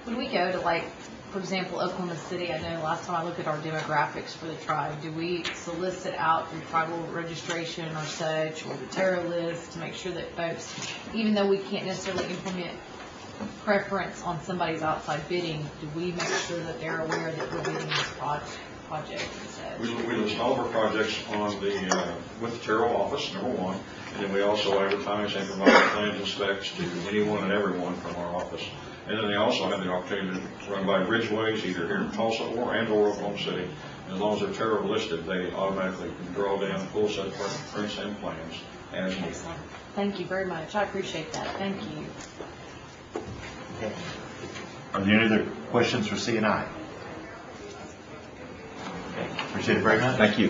When we go to, like, for example, Oklahoma City, I know last time I looked at our demographics for the tribe, do we solicit out through tribal registration or such, or the terror list, to make sure that folks, even though we can't necessarily implement preference on somebody's outside bidding, do we make sure that they're aware that we're bidding this project instead? We list all of our projects on with the Terrell office, number one, and then we also advertise and provide plans and specs to anyone and everyone from our office. And then they also have the opportunity to run by Ridgeways, either here in Tulsa or Oklahoma City. And as long as they're Terrell listed, they automatically can draw down a full set of prints and plans as needed. Excellent. Thank you very much. I appreciate that. Thank you. Okay. Are there any other questions for CNI? Okay. Appreciate it very much. Thank you.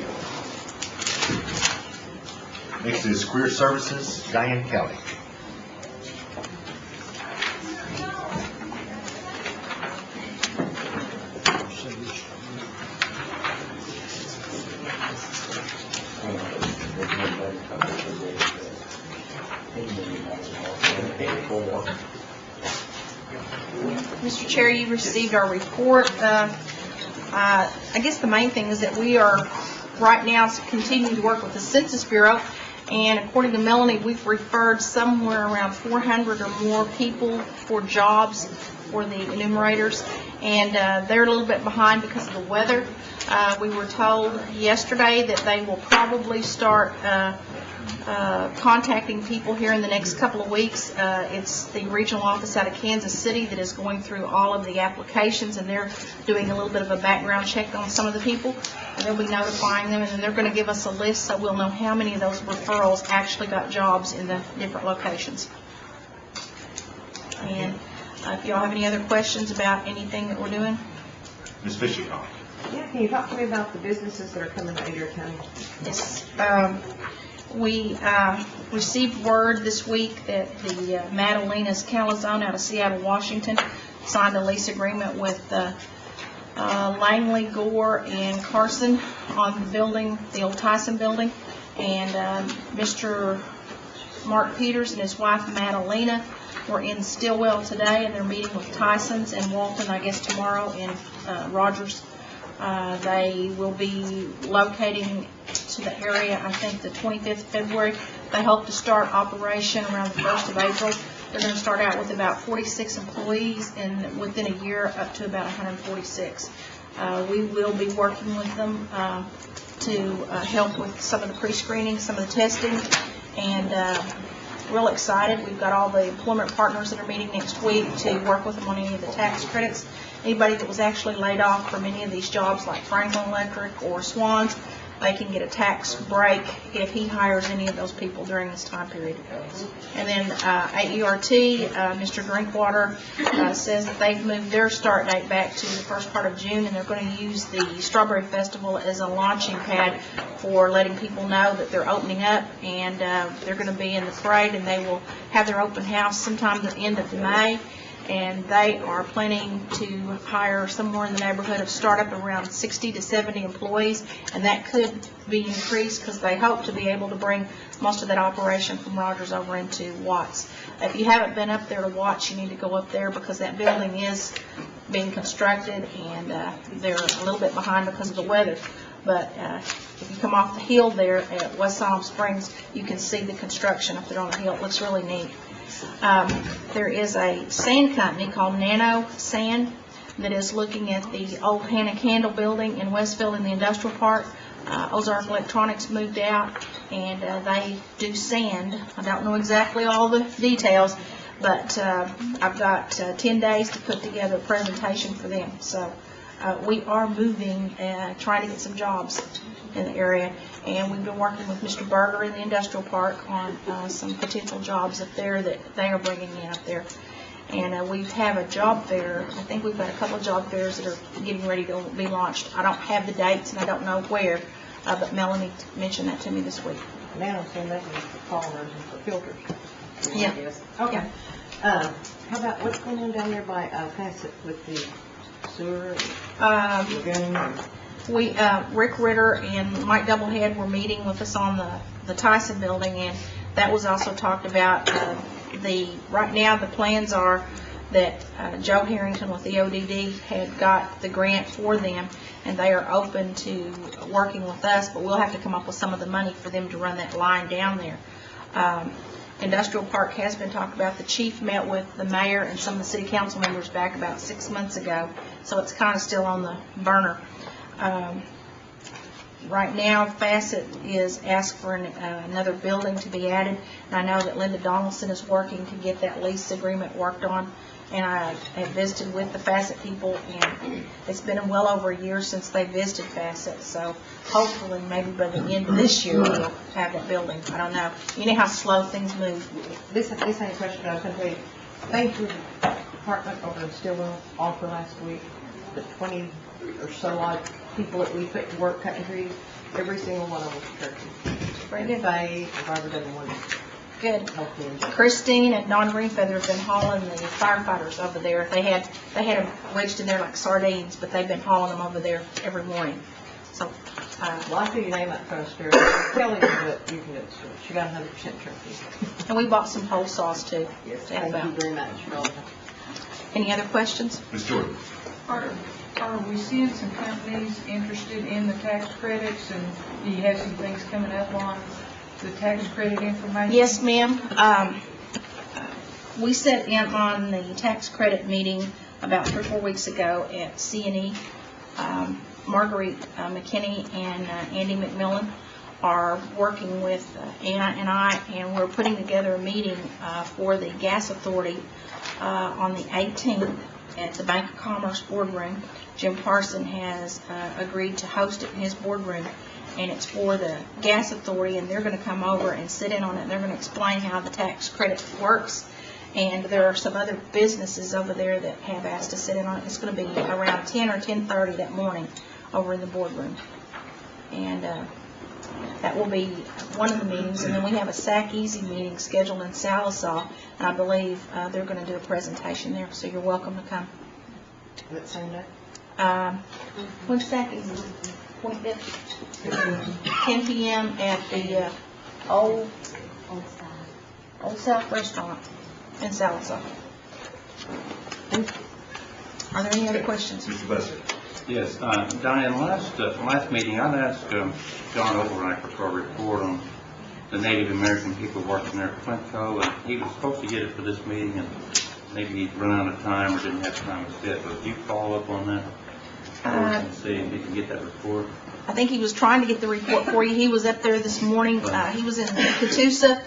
Next is Career Services, Diane Kelly. Mr. Chair, you received our report. I guess the main thing is that we are right now continuing to work with the Census Bureau, And according to Melanie, we've referred somewhere around 400 or more people for jobs for the enumerators. And they're a little bit behind because of the weather. We were told yesterday that they will probably start contacting people here in the next couple of weeks. It's the regional office out of Kansas City that is going through all of the applications, and they're doing a little bit of a background check on some of the people. And they'll be notifying them, and then they're going to give us a list so we'll know how many of those referrals actually got jobs in the different locations. And if y'all have any other questions about anything that we're doing. Ms. Fisher. Yeah, can you talk to me about the businesses that are coming to Adair County? Yes. We received word this week that the Madalena's Calzone out of Seattle, Washington, signed a lease agreement with Langley, Gore, and Carson on the building, the old Tyson building. And Mr. Mark Peters and his wife Madalena were in Stillwell today, and they're meeting with Tyson's and Walton, I guess, tomorrow in Rogers. They will be locating to the area, I think, the 25th of February. They hope to start operation around the 1st of April. They're going to start out with about 46 employees, and within a year up to about 146. We will be working with them to help with some of the pre-screening, some of the testing, and real excited. We've got all the employment partners that are meeting next week to work with them on any of the tax credits. Anybody that was actually laid off from any of these jobs like Franklin Electric or Swans, they can get a tax break if he hires any of those people during this time period. And then AERT, Mr. Drinkwater says that they've moved their start date back to the first part of June, and they're going to use the Strawberry Festival as a launching pad for letting people know that they're opening up, and they're going to be in the parade, and they will have their open house sometime at the end of May. And they are planning to hire somewhere in the neighborhood of startup around 60 to 70 employees, and that could be increased because they hope to be able to bring most of that operation from Rogers over into Watts. If you haven't been up there to Watts, you need to go up there because that building is being constructed, and they're a little bit behind because of the weather. But if you come off the hill there at West Salem Springs, you can see the construction up there on the hill. It looks really neat. There is a sand company called Nano Sand that is looking at the old Hannah Candle building in Westfield in the industrial park. Ozark Electronics moved out, and they do sand. I don't know exactly all the details, but I've got 10 days to put together a presentation for them. So we are moving, trying to get some jobs in the area, and we've been working with Mr. Berger in the industrial park on some potential jobs up there that they are bringing in up there. And we have a job fair. I think we've got a couple of job fairs that are getting ready to be launched. I don't have the dates, and I don't know where, but Melanie mentioned that to me this week. Now I'm saying that is for polymers and for filters. Yeah. Okay. How about what's going on down there by Facet with the sewer? Rick Ritter and Mike Doublehead were meeting with us on the Tyson building, and that was also talked about. Right now the plans are that Joe Harrington with the ODD had got the grant for them, and they are open to working with us, but we'll have to come up with some of the money for them to run that line down there. Industrial Park has been talked about. The chief met with the mayor and some of the city council members back about 6 months ago, so it's kind of still on the burner. Right now, Facet is asked for another building to be added, and I know that Linda Donaldson is working to get that lease agreement worked on, and I have visited with the Facet people, and it's been well over a year since they visited Facet, so hopefully maybe by the end of this year we'll have that building. I don't know. You know how slow things move. This ain't a question I was going to tell you. Thank you, department over in Stillwell, all for last week. The 20 or so odd people that we put to work cutting trees, every single one of them was Cherokee. Very good. Faye, Barbara doesn't want to Good. help me. Christine and Don Greenfeather have been hauling the firefighters over there. They had them wedged in there like sardines, but they've been hauling them over there every morning. So, well, I feel your name out in front of Stuart. Kelly can do it. You can do it, Stuart. She got 100% Cherokee. and we bought some pole saws too. Yes, to help thank you out. very much. Any other questions? Ms. Jordan. Are we seeing some companies interested in the tax credits, and do you have some things coming up on the tax credit information? Yes, ma'am. We sat in on the tax credit meeting about 3 or 4 weeks ago at C&E. Marguerite McKinney and Andy McMillan are working with Anna and I, and we're putting together a meeting for the Gas Authority on the 18th at the Bank of Commerce boardroom. Jim Parson has agreed to host it in his boardroom, and it's for the Gas Authority, and they're going to come over and sit in on it. They're going to explain how the tax credit works, and there are some other businesses over there that have asked to sit in on it. It's going to be around 10 or 10:30 that morning over in the boardroom, and that will be one of the meetings. And then we have a SAC Easy meeting scheduled in Sallisaw, and I believe they're going to do a presentation there, so you're welcome to come. That same day? When's SAC Easy? 25th? 10 p.m. at the Old South Restaurant in Sallisaw. Are there any other questions? Mr. Buster. Yes, Diane, last meeting, I'd asked John Overreicher for a report on the Native American people working there at Flintco, and he was supposed to get it for this meeting, and maybe he'd run out of time or didn't have time to sit, but would you follow up on that? And see if he can get that report? I think he was trying to get the report for you. He was up there this morning. He was in Catoosa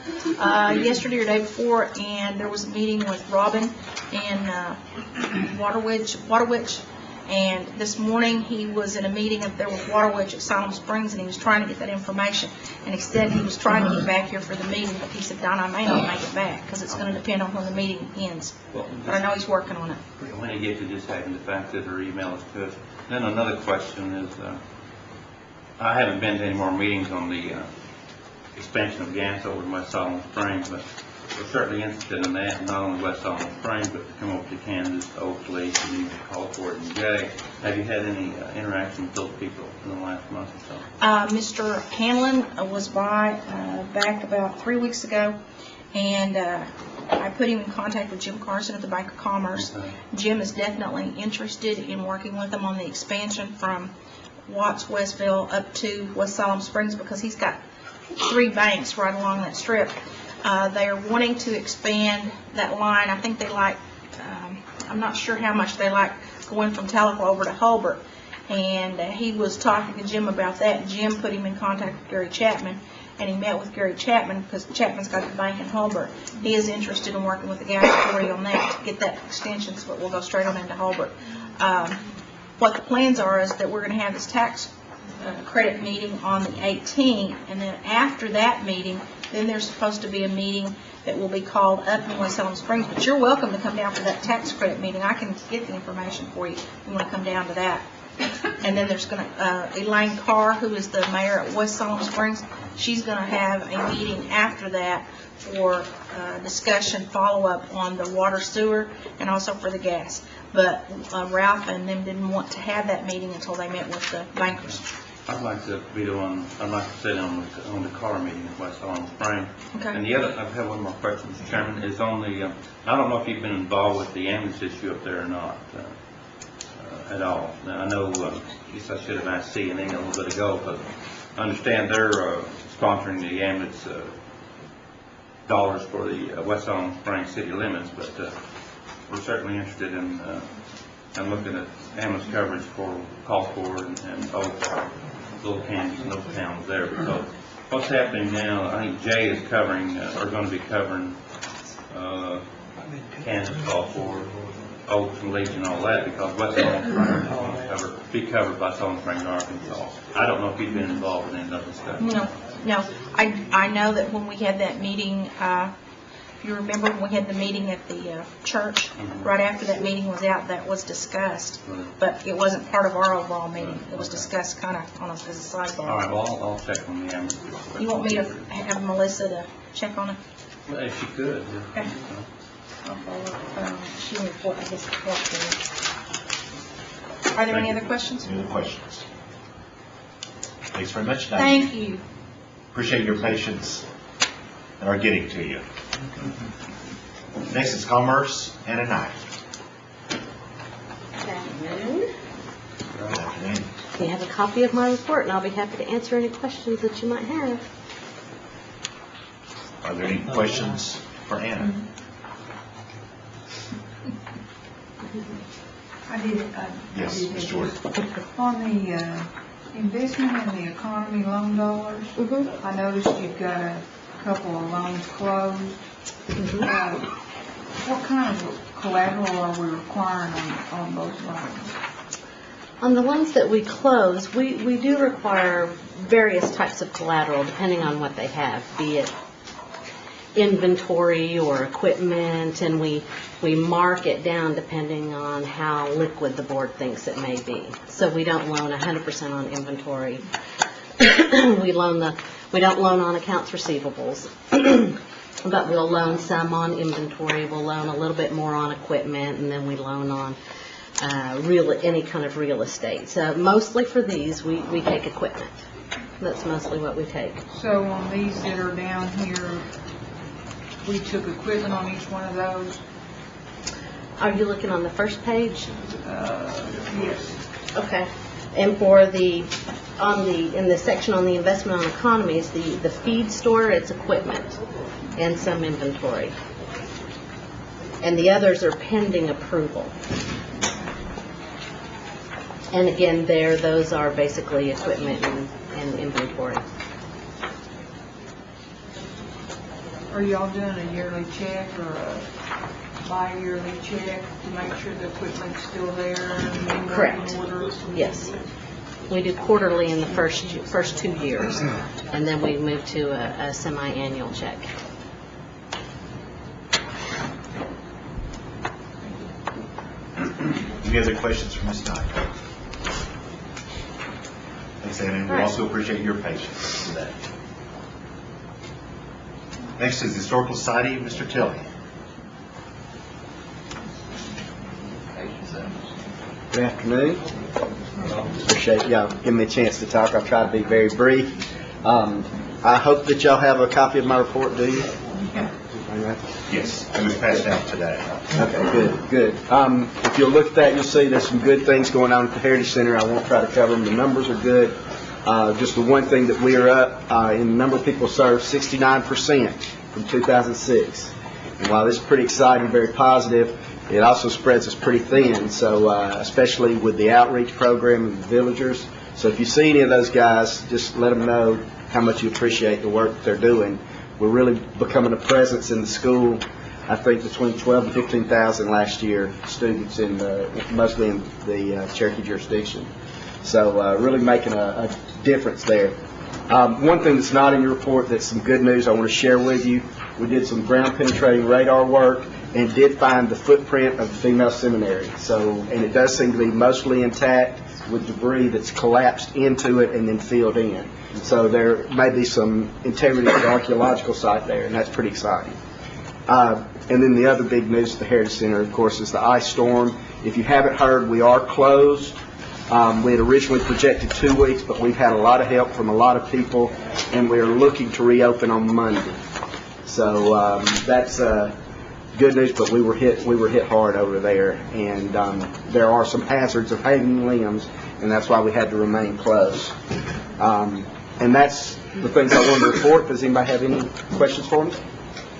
yesterday or day before, and there was a meeting with Robin in Waterwitch. And this morning he was in a meeting up there with Waterwitch at Salem Springs, and he was trying to get that information. And he said he was trying to get back here for the meeting, but he said, Don, I may not make it back because it's going to depend on when the meeting ends. But I know he's working on it. When he gets to just having the fact that her email is to us. Then another question is, I haven't been to any more meetings on the expansion of gas over in West Salem Springs, but we're certainly interested in that, not only West Salem Springs, but to come over to Kansas, Oakley, and call for it in Jay. Have you had any interaction with those people in the last month or so? Mr. Hanlon was by back about 3 weeks ago, and I put him in contact with Jim Carson at the Bank of Commerce. Okay. Jim is definitely interested in working with them on the expansion from Watts, Westville up to West Salem Springs, because he's got 3 banks right along that strip. They are wanting to expand that line. I think they like, I'm not sure how much they like going from Tahlequah over to Hulbert. And he was talking to Jim about that. Jim put him in contact with Gary Chapman, and he met with Gary Chapman because Chapman's got the bank in Hulbert. He is interested in working with the gas authority on that to get that extension, so it will go straight on into Hulbert. What the plans are is that we're going to have this tax credit meeting on the 18th, and then after that meeting, then there's supposed to be a meeting that will be called up in West Salem Springs. But you're welcome to come down for that tax credit meeting. I can get the information for you if you want to come down to that. And then there's going to, Elaine Carr, who is the mayor at West Salem Springs, she's going to have a meeting after that for discussion, follow-up on the water sewer and also for the gas. But Ralph and them didn't want to have that meeting until they met with the bankers. I'd like to be the one, I'd like to sit on the car meeting at West Salem Springs. Okay. And the other, I have one more question, Mr. Chairman, is on the, I don't know if you've been involved with the ambulance issue up there or not, at all. Now, I know, I guess I should have asked C&E a little bit ago, but I understand they're sponsoring the ambulance dollars for the West Salem Springs city limits, but we're certainly interested in looking at ambulance coverage for Colford and Oak, Little Kansas and those towns there, because what's happening now, I think Jay is covering, or going to be covering Kansas, Colford, Oaks and Leach and all that, because West Salem Springs is going to be covered by Salem Springs, Arkansas. I don't know if you've been involved in any of this stuff. No. I know that when we had that meeting, if you remember when we had the meeting at the church, right after that meeting was out, that was discussed. But it wasn't part of our overall meeting. It was discussed kind of on us as a sidebar. All right, well, I'll check on the ambulance. You want me to have Melissa to check on it? Well, if you could. Yeah. Okay. I'll follow up. She will report, I guess, report to you. Are there any other questions? Any other questions? Thanks very much, Diane. Thank you. Appreciate your patience and our getting to you. Next is Commerce and a Knife. Good afternoon. Good afternoon. You have a copy of my report, and I'll be happy to answer any questions that you might have. Are there any questions for Anna? I did, Yes, Ms. Jordan. on the investment in the economy loan dollars, I noticed you've got a couple of loans closed. What kind of collateral are we requiring on those loans? On the ones that we close, we do require various types of collateral depending on what they have, be it inventory or equipment, and we mark it down depending on how liquid the board thinks it may be. So we don't loan 100% on inventory. we don't loan on accounts receivables, but we'll loan some on inventory. We'll loan a little bit more on equipment, and then we loan on any kind of real estate. So mostly for these, we take equipment. That's mostly what we take. So on these that are down here, we took equipment on each one of those? Are you looking on the first page? Yes. Okay. And for in the section on the investment on economies, the feed store, it's equipment and some inventory. And the others are pending approval. And again, those are basically equipment and inventory. Are y'all doing a yearly check or a bi-yearly check to make sure the equipment's still there and Correct. orders? Yes. We do quarterly in the first 2 years, and then we move to a semi-annual check. Any other questions for Ms. Knight? Thanks, Anna, and we also appreciate your patience with that. Next is the Historical Society, Mr. Tilley. Good afternoon. Appreciate y'all giving me a chance to talk. I'll try to be very brief. I hope that y'all have a copy of my report, do you? Yes, it was passed out today. Okay, good. If you'll look at that, you'll see there's some good things going on at the Heritage Center. I won't try to cover them. The numbers are good. Just the one thing that we are up in the number of people served, 69% from 2006. And while this is pretty exciting, very positive, it also spreads us pretty thin. So especially with the outreach program and the villagers. So if you see any of those guys, just let them know how much you appreciate the work that they're doing. We're really becoming a presence in the school. I think between 12 and 15,000 last year, students mostly in the Cherokee jurisdiction. So really making a difference there. One thing that's not in your report that's some good news I want to share with you, we did some ground penetrating radar work and did find the footprint of the female seminary. And it does seem to be mostly intact with debris that's collapsed into it and then filled in. So there may be some integrity to the archaeological site there, and that's pretty exciting. And then the other big news at the Heritage Center, of course, is the ice storm. If you haven't heard, we are closed. We had originally projected 2 weeks, but we've had a lot of help from a lot of people, and we're looking to reopen on Monday. So that's good news, but we were hit hard over there, and there are some hazards of hanging limbs, and that's why we had to remain closed. And that's the things I wanted to report. Does anybody have any questions for me?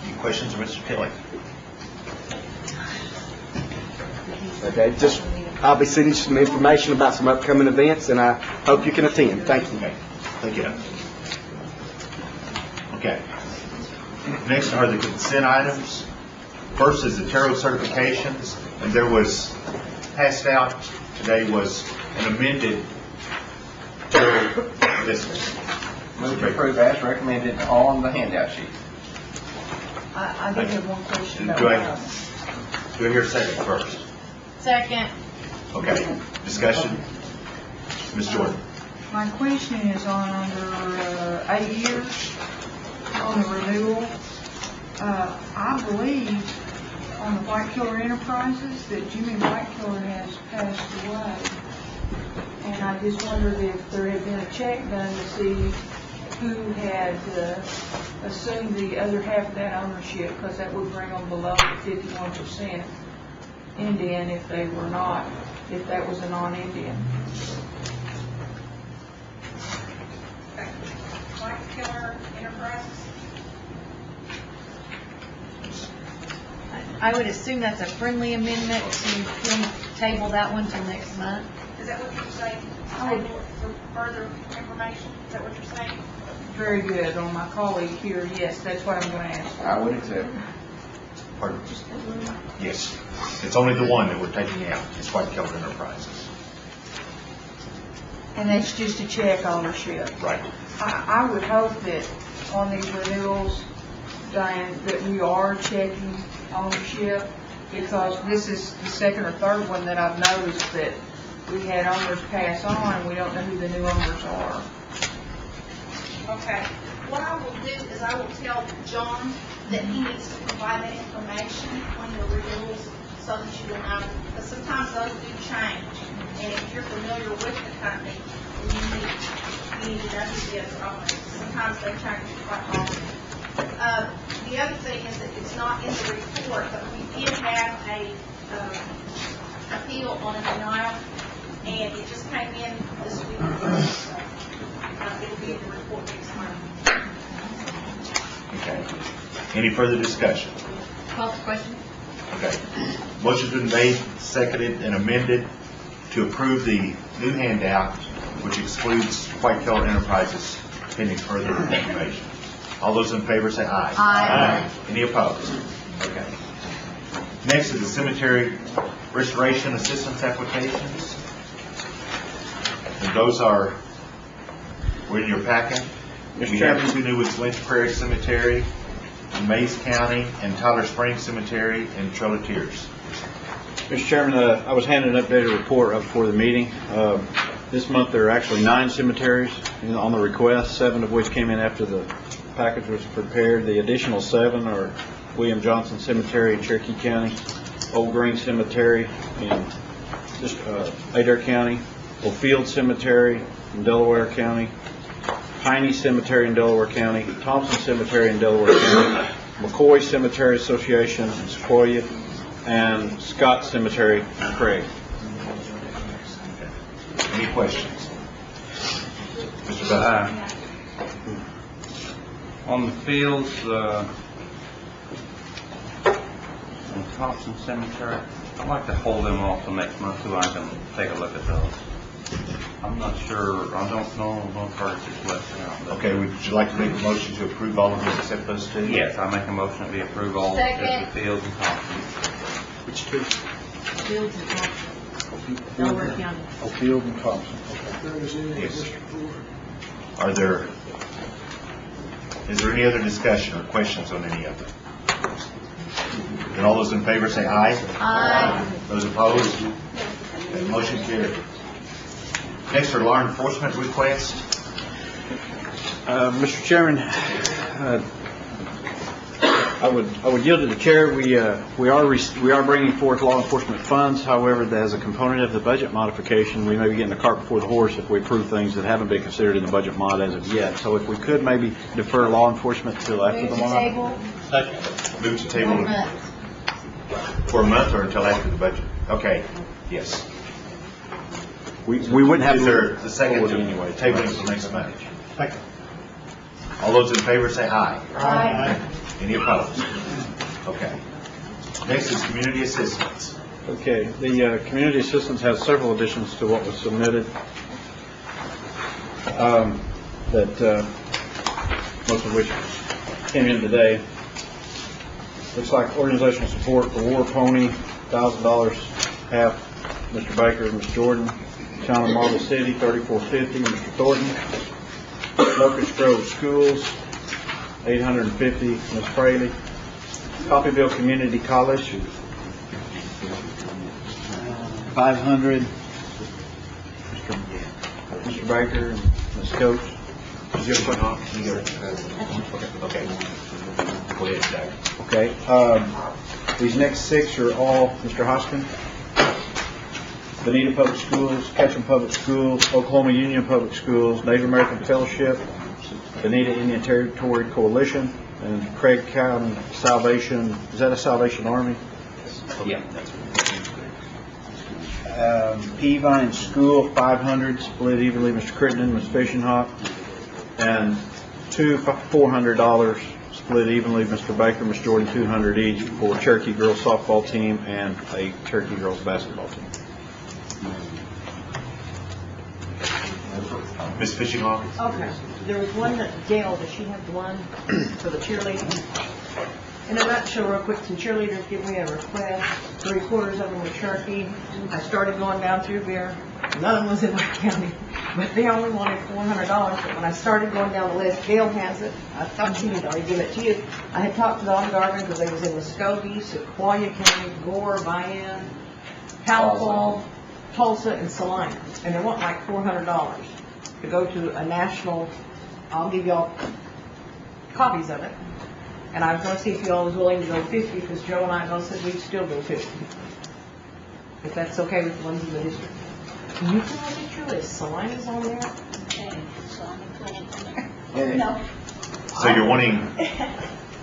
Any questions for Mr. Tilley? Okay, I'll be sending you some information about some upcoming events, and I hope you can attend. Thank you. Thank you. Okay. Next are the consent items. First is the tarot certifications, and there was passed out today was an amended tarot business. Move to approve as recommended on the handout sheet. I did have one question about Do I that. hear a second first? Second. Okay. Discussion? Ms. Jordan. My question is on under 8 years on the renewal. I believe on the White Killer Enterprises that Jimmy White Killer has passed away. And I just wondered if there had been a check done to see who had assumed the other half of that ownership, because that would bring them below the 51% Indian if they were not, if that was a non-Indian. White Killer Enterprises? I would assume that's a friendly amendment to table that one till next month. Is that what you're saying? Table for further information? Is that what you're saying? Very good. On my colleague here, yes, that's what I'm going to ask. I would accept. Pardon? Yes. It's only the one that we're taking out. It's White Kelp Enterprises. And that's just a check ownership. Right. I would hope that on these renewals, Diane, that we are checking ownership, because this is the second or third one that I've noticed that we had owners pass on and we don't know who the new owners are. Okay. What I will do is I will tell John that he needs to provide that information when the renewals, so that you will know, because sometimes those do change. And if you're familiar with the company, you need to know who the other owners. Sometimes they change quite often. The other thing is that it's not in the report, but we did have a appeal on a denial, and it just came in this week. It'll be in the report next month. Okay. Any further discussion? Call for question? Okay. Motion's been made, seconded, and amended to approve the new handout, which excludes White Kelp Enterprises, pending further information. All those in favor say aye. Aye. Any opposed? Okay. Next is the cemetery restoration assistance applications. And those were in your packet. Mr. We have Chairman. two new ones, Lynch Prairie Cemetery in Mays County, and Tyler Springs Cemetery in Trolletiers. Mr. Chairman, I was handed an updated report up before the meeting. This month, there are actually 9 cemeteries on the request, 7 of which came in after the package was prepared. The additional 7 are William Johnson Cemetery in Cherokee County, Old Green Cemetery in Adair County, O'Field Cemetery in Delaware County, Piney Cemetery in Delaware County, Thompson Cemetery in Delaware County, McCoy Cemetery Association in Sequoia, and Scott Cemetery in Craig. Any questions? Mr. Bethel? On the fields, in Thompson Cemetery, I'd like to hold them off till next month so I can take a look at those. I'm not sure, I don't know, I'm going to purchase left out. Okay, would you like to make a motion to approve all of those except those 2? Yes, I make a motion that we approve all of Second. the fields and Thompson. Which 2? Fields and Thompson. Delaware County. O'Field and Thompson. Yes. Is there any other discussion or questions on any of them? Then all those in favor say aye. Aye. Those opposed? Motion carried. Next are law enforcement requests. Mr. Chairman, I would yield to the chair. We are bringing forth law enforcement funds. However, as a component of the budget modification, we may be getting the cart before the horse if we approve things that haven't been considered in the budget mod as of yet. So if we could maybe defer law enforcement till after Move the to mod. table. Move to table For a month. for a month or until after the budget? Okay, yes. We wouldn't have Is to. there the second to tabling for next month? All those in favor say aye. Aye. Any opposed? Okay. Next is community assistance. Okay, the community assistance has several additions to what was submitted. That most of which came in today. Looks like organizational support for War Pony, $1,000 half, Mr. Baker and Ms. Jordan. Town of Marble City, $34.50, Mr. Thornton. Locust Grove Schools, $850, Ms. Fraley. Coffeyville Community College, $500, Mr. Baker and Ms. Coates. Is your question? Okay. Go ahead, Doug. Okay, these next 6 are all Mr. Hoskin. Bonita Public Schools, Ketchum Public Schools, Oklahoma Union Public Schools, Native American Fellowship, Bonita Indian Territory Coalition, and Craig County Salvation. Is that a Salvation Army? Yeah. Peavine School, $500, split evenly, Mr. Crittenden, Ms. Fishing Hawk, and 2 $400 split evenly, Mr. Baker, Ms. Jordan, 200 each for Cherokee girls softball team and a Cherokee girls basketball team. Ms. Fishing Hawkins? Okay, there was one that Gail, does she have one for the cheerleading? In a nutshell, real quick, some cheerleaders give me a request, 3/4 of them were Cherokee. I started going down through there, none was in my county, but they only wanted $400. But when I started going down the list, Gail has it, I thought she had already given it to you. I had talked to the Garden because they was in Muskogee, Sequoia County, Gore, Vian, Powell, Tulsa, and Salina, and they want like $400 to go to a national. I'll give y'all copies of it. And I was going to see if y'all was willing to go 50, because Joe and I both said we'd still go 50. If that's okay with the ones in the district. Can you tell me true, is Salina's on there? Okay, so I'm going to put it there. No. So you're wanting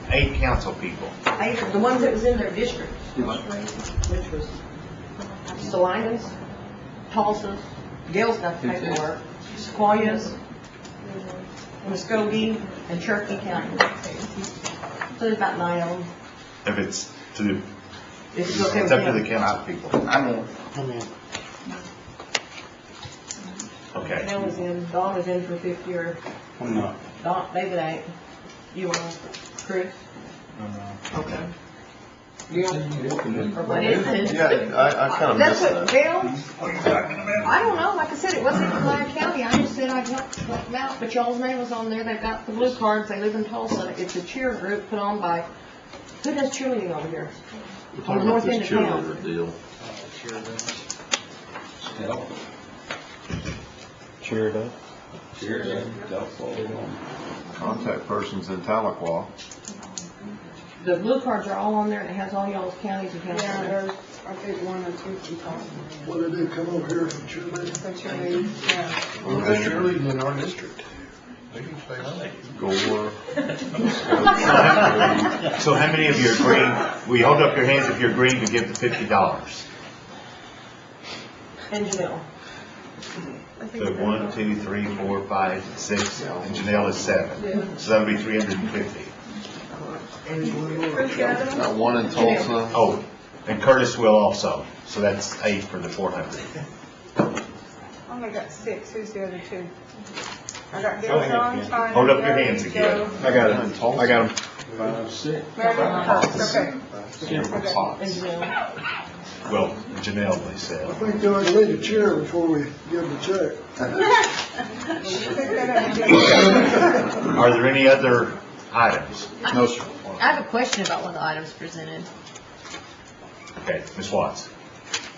8 council people? The ones that was in their district, which was Salina's, Tulsa's, Gail's got the paperwork, Sequoia's, Muskogee, and Cherokee County. So there's about 9 of them. If it's to, It's okay it's with up to them. the council people. I'm in. Okay. Mel was in, Dawn was in for 50, or I'm not. Dawn, David ain't. You want, Chris? Okay. Gail? Or what is it? Yeah, I kind of That's missed what, that. Gail? I don't know, like I said, it wasn't in Lyon County, I just said I'd help them out, but y'all's name was on there, they've got the blue cards, they live in Tulsa, it's a cheer group put on by, who does cheerleading over here? On the north end of town. Deal. Cheered up. Contact persons in Tahlequah. The blue cards are all on there, and it has all y'all's counties and counties. Yeah, there's, I think, 1 or 2 from Tulsa. What did they come over here from cheerleading? From cheerleading, yeah. There's cheerleading in our district. They can stay home. Gore. So how many of you are agreeing, will you hold up your hands if you're agreeing to give the $50? And Janelle. So 1, 2, 3, 4, 5, 6, and Janelle is 7. So that would be 350. Got one in Tulsa. Oh, and Curtis will also. So that's 8 for the 400. Only got 6, who's the other 2? I got Gail John, China. Hold up your hands again. I got it. I got them. 5, 6. Meredith Cox, okay. And Janelle. Well, Janelle, they said. I think they ought to lead a cheer before we give them the check. Are there any other items? No, sir. I have a question about one of the items presented. Okay, Ms. Watts.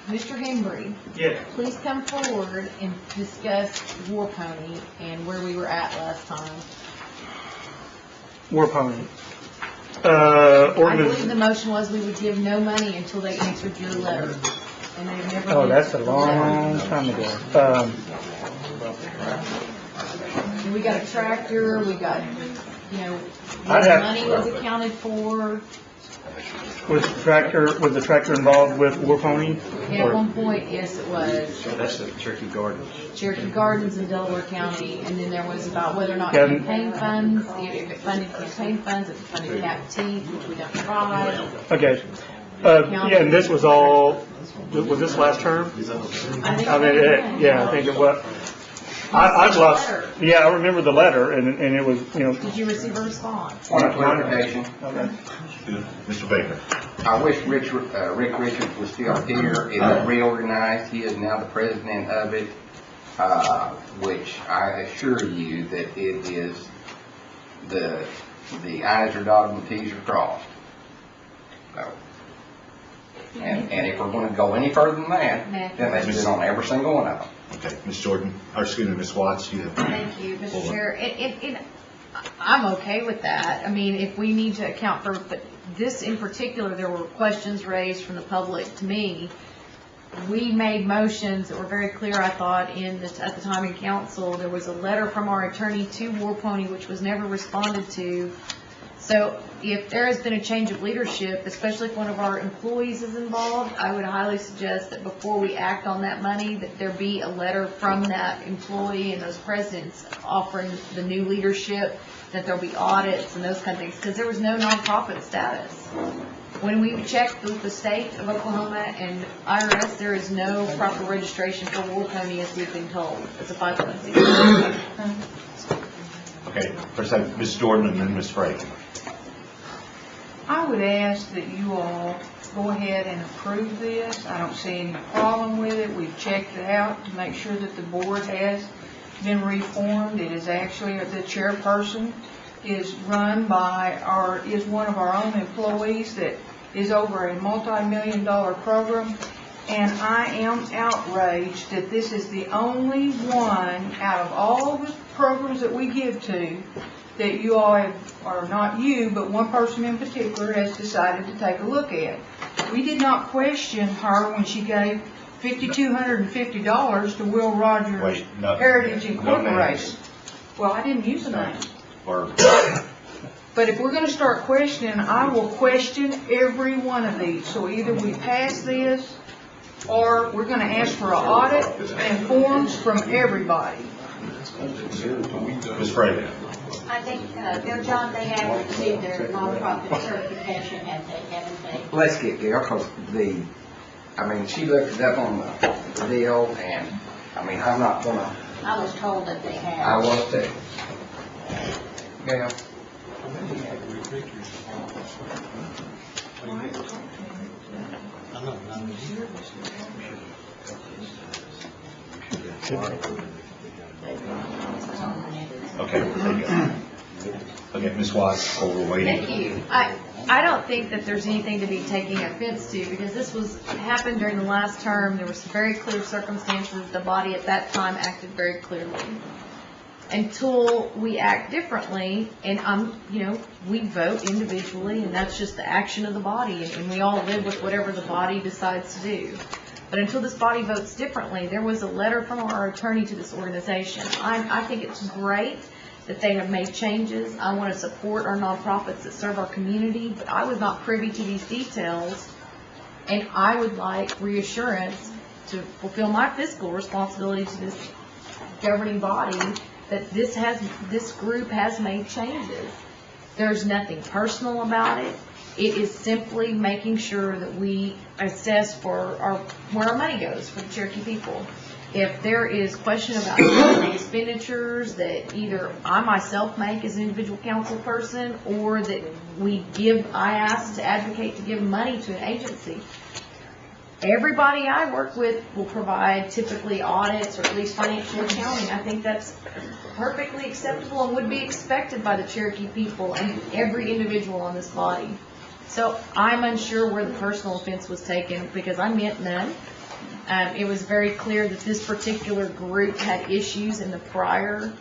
Mr. Hembry, Yeah. please come forward and discuss War Pony and where we were at last time. War Pony. I believe the motion was we would give no money until they answered your letter. And they've never. Oh, did. that's a long time ago. And we got a tractor, we got, you know, I'd have- money was accounted for. Was the tractor involved with War Pony? And at one point, yes, it was. That's the Cherokee Gardens. Cherokee Gardens in Delaware County, and then there was about whether or not Yeah. campaign funds, if it funded campaign funds, if it funded CAPT, which we don't try. Okay. Yeah, and this was all, was this last term? I think I mean, so. yeah, I think it was. I've lost, yeah, I remember the letter, and it was, you know. Did you receive a response? Point of clarification. Okay. Mr. Baker. I wish Rick Richards was still here. It is reorganized. He is now the president of it, which I assure you that it is the I's are dotted and the T's are crossed. So, and if we're going to go any further than that, then let's do it on every single one of them. Okay, Ms. Jordan, or excuse me, Ms. Watts, you have. Thank you, Mr. Chair. I'm okay with that. I mean, if we need to account for, but this in particular, there were questions raised from the public to me. We made motions that were very clear, I thought, at the time in council. There was a letter from our attorney to War Pony, which was never responded to, So if there has been a change of leadership, especially if one of our employees is involved, I would highly suggest that before we act on that money, that there be a letter from that employee and those presidents offering the new leadership, that there'll be audits and those kind of things, because there was no nonprofit status. When we checked with the state of Oklahoma and IRS, there is no proper registration for War Pony, as we've been told. It's a 501c3. Okay, first I have Ms. Jordan and then Ms. Frey. I would ask that you all go ahead and approve this. I don't see any problem with it. We've checked it out to make sure that the board has been reformed. It is actually, the chairperson is run by is one of our own employees that is over a multi-million-dollar program. And I am outraged that this is the only one out of all the programs that we give to that you all have, or not you, but one person in particular has decided to take a look at. We did not question her when she gave $5,250 to Will Rogers Heritage Incorporated. Well, I didn't use a name. But if we're going to start questioning, I will question every one of these. So either we pass this, or we're going to ask for an audit and forms from everybody. Ms. Frey. I think, Bill John, they have received their nonprofit certification, haven't they? Let's get Gail, because she looked it up on the deal, and, I'm not gonna, I was told that they have. I was too. Gail? Okay, there you go. Okay, Ms. Watts, while we're waiting. Thank you. I don't think that there's anything to be taking offense to, because this happened during the last term. There were some very clear circumstances. The body at that time acted very clearly. Until we act differently, and we vote individually, and that's just the action of the body, and we all live with whatever the body decides to do. But until this body votes differently, there was a letter from our attorney to this organization. I think it's great that they have made changes. I want to support our nonprofits that serve our community, but I was not privy to these details, and I would like reassurance to fulfill my fiscal responsibility to this governing body that this group has made changes. There's nothing personal about it. It is simply making sure that we assess where our money goes for the Cherokee people. If there is question about the expenditures that either I myself make as an individual council person, or that I ask to advocate to give money to an agency, everybody I work with will provide typically audits or at least financial accounting. I think that's perfectly acceptable and would be expected by the Cherokee people and every individual on this body. So I'm unsure where the personal offense was taken, because I meant none. It was very clear that this particular group had issues in the prior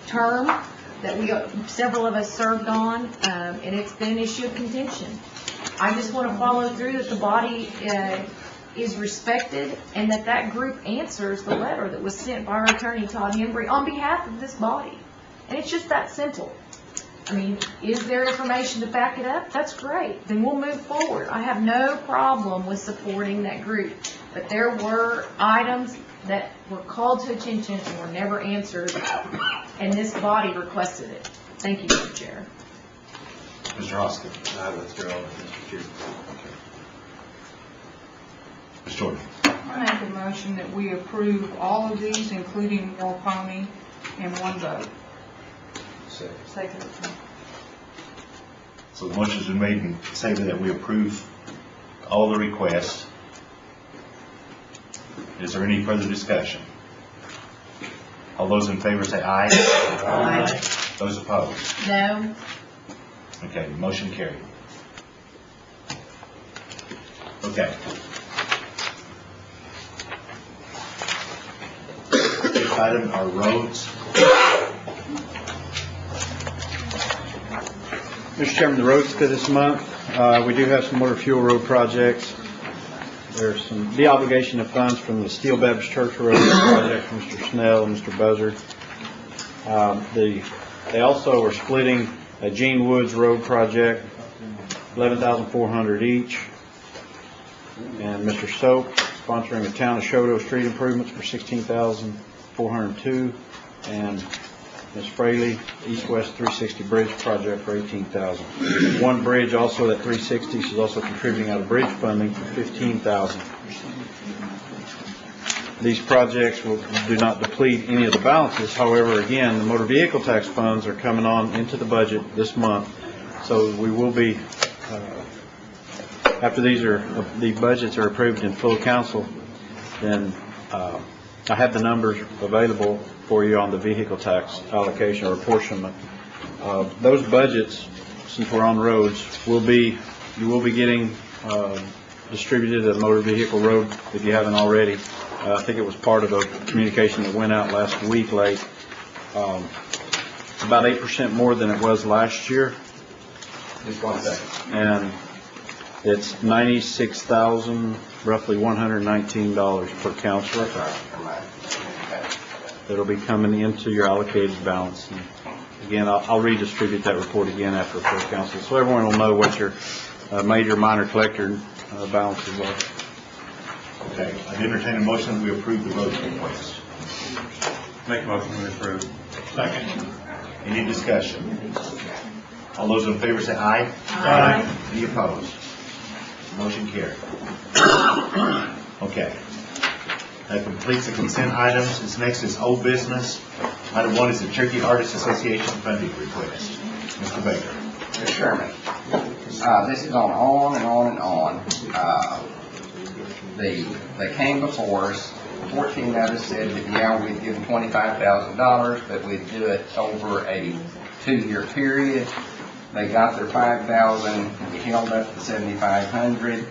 term that several of us served on, and it's been an issue of contention. I just want to follow through that the body is respected, and that group answers the letter that was sent by our attorney, Todd Hembry, on behalf of this body. And it's just that simple. Is there information to back it up? That's great. Then we'll move forward. I have no problem with supporting that group. But there were items that were called to attention and were never answered, and this body requested it. Thank you, Mr. Chair. Mr. Hoskins. I withdraw, Mr. Chair. Ms. Jordan. I make a motion that we approve all of these, including War Pony, in one vote. Second. So the motion's been made and seconded that we approve all the requests. Is there any further discussion? All those in favor say aye. Aye. Those opposed? No. Okay, motion carried. Okay. Next item are roads. Mr. Chairman, the roads for this month, we do have some motor fuel road projects. There's some de-obligation of funds from the Steel Baptist Church Road project from Mr. Snell and Mr. Buzzard. They also are splitting a Gene Woods Road project, $11,400 each. And Mr. Soap sponsoring the Town of Shoto street improvements for $16,402. And Ms. Fraley, East-West 360 Bridge project for $18,000. One bridge also at 360, she's also contributing out of bridge funding for $15,000. These projects do not deplete any of the balances. However, again, the motor vehicle tax funds are coming on into the budget this month. So we will be, after the budgets are approved in full council, then I have the numbers available for you on the vehicle tax allocation or apportionment. Those budgets, since we're on roads, you will be getting distributed a motor vehicle road if you haven't already. I think it was part of a communication that went out last week late. It's about 8% more than it was last year. Just 1 second. And it's $96,000, roughly $119 per counselor. That'll be coming into your allocated balance. And again, I'll redistribute that report again after full council, so everyone will know what your major, minor collector balances are. Okay, I'd entertain a motion that we approve the road request. Make a motion to approve. Second. Any discussion? All those in favor say aye. Aye. Any opposed? Motion carried. Okay. That completes the consent items. This next is old business. Item 1 is the Cherokee Artists Association funding request. Mr. Baker. Mr. Chairman, this is on and on and on. They came before us, 14 of us said that, yeah, we'd give them $25,000, but we'd do it over a 2-year period. They got their $5,000, we held up the $7,500,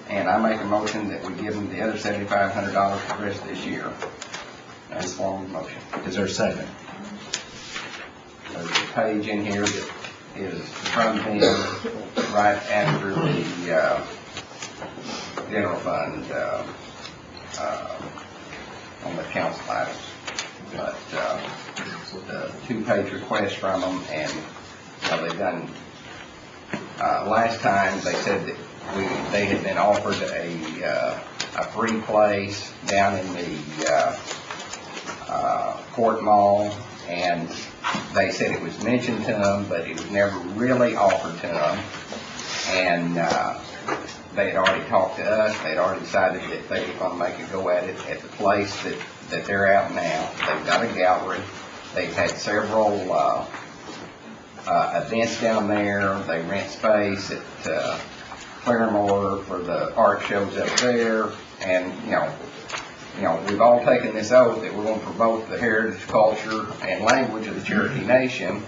and I make a motion that we give them the other $7,500 for the rest of this year. That's the long motion. Is there a second? There's a page in here that is from them right after the general fund on the council items. But the 2-page request from them, and they've done, last time they said that they had been offered a free place down in the Court Mall, and they said it was mentioned to them, but it was never really offered to them. And they had already talked to us. They had already decided that they were going to make a go at it at the place that they're at now. They've got a gallery. They've had several events down there. They rent space at Claremore for the art shows up there. And, you know, we've all taken this oath that we're going to promote the heritage, culture, and language of the Cherokee Nation.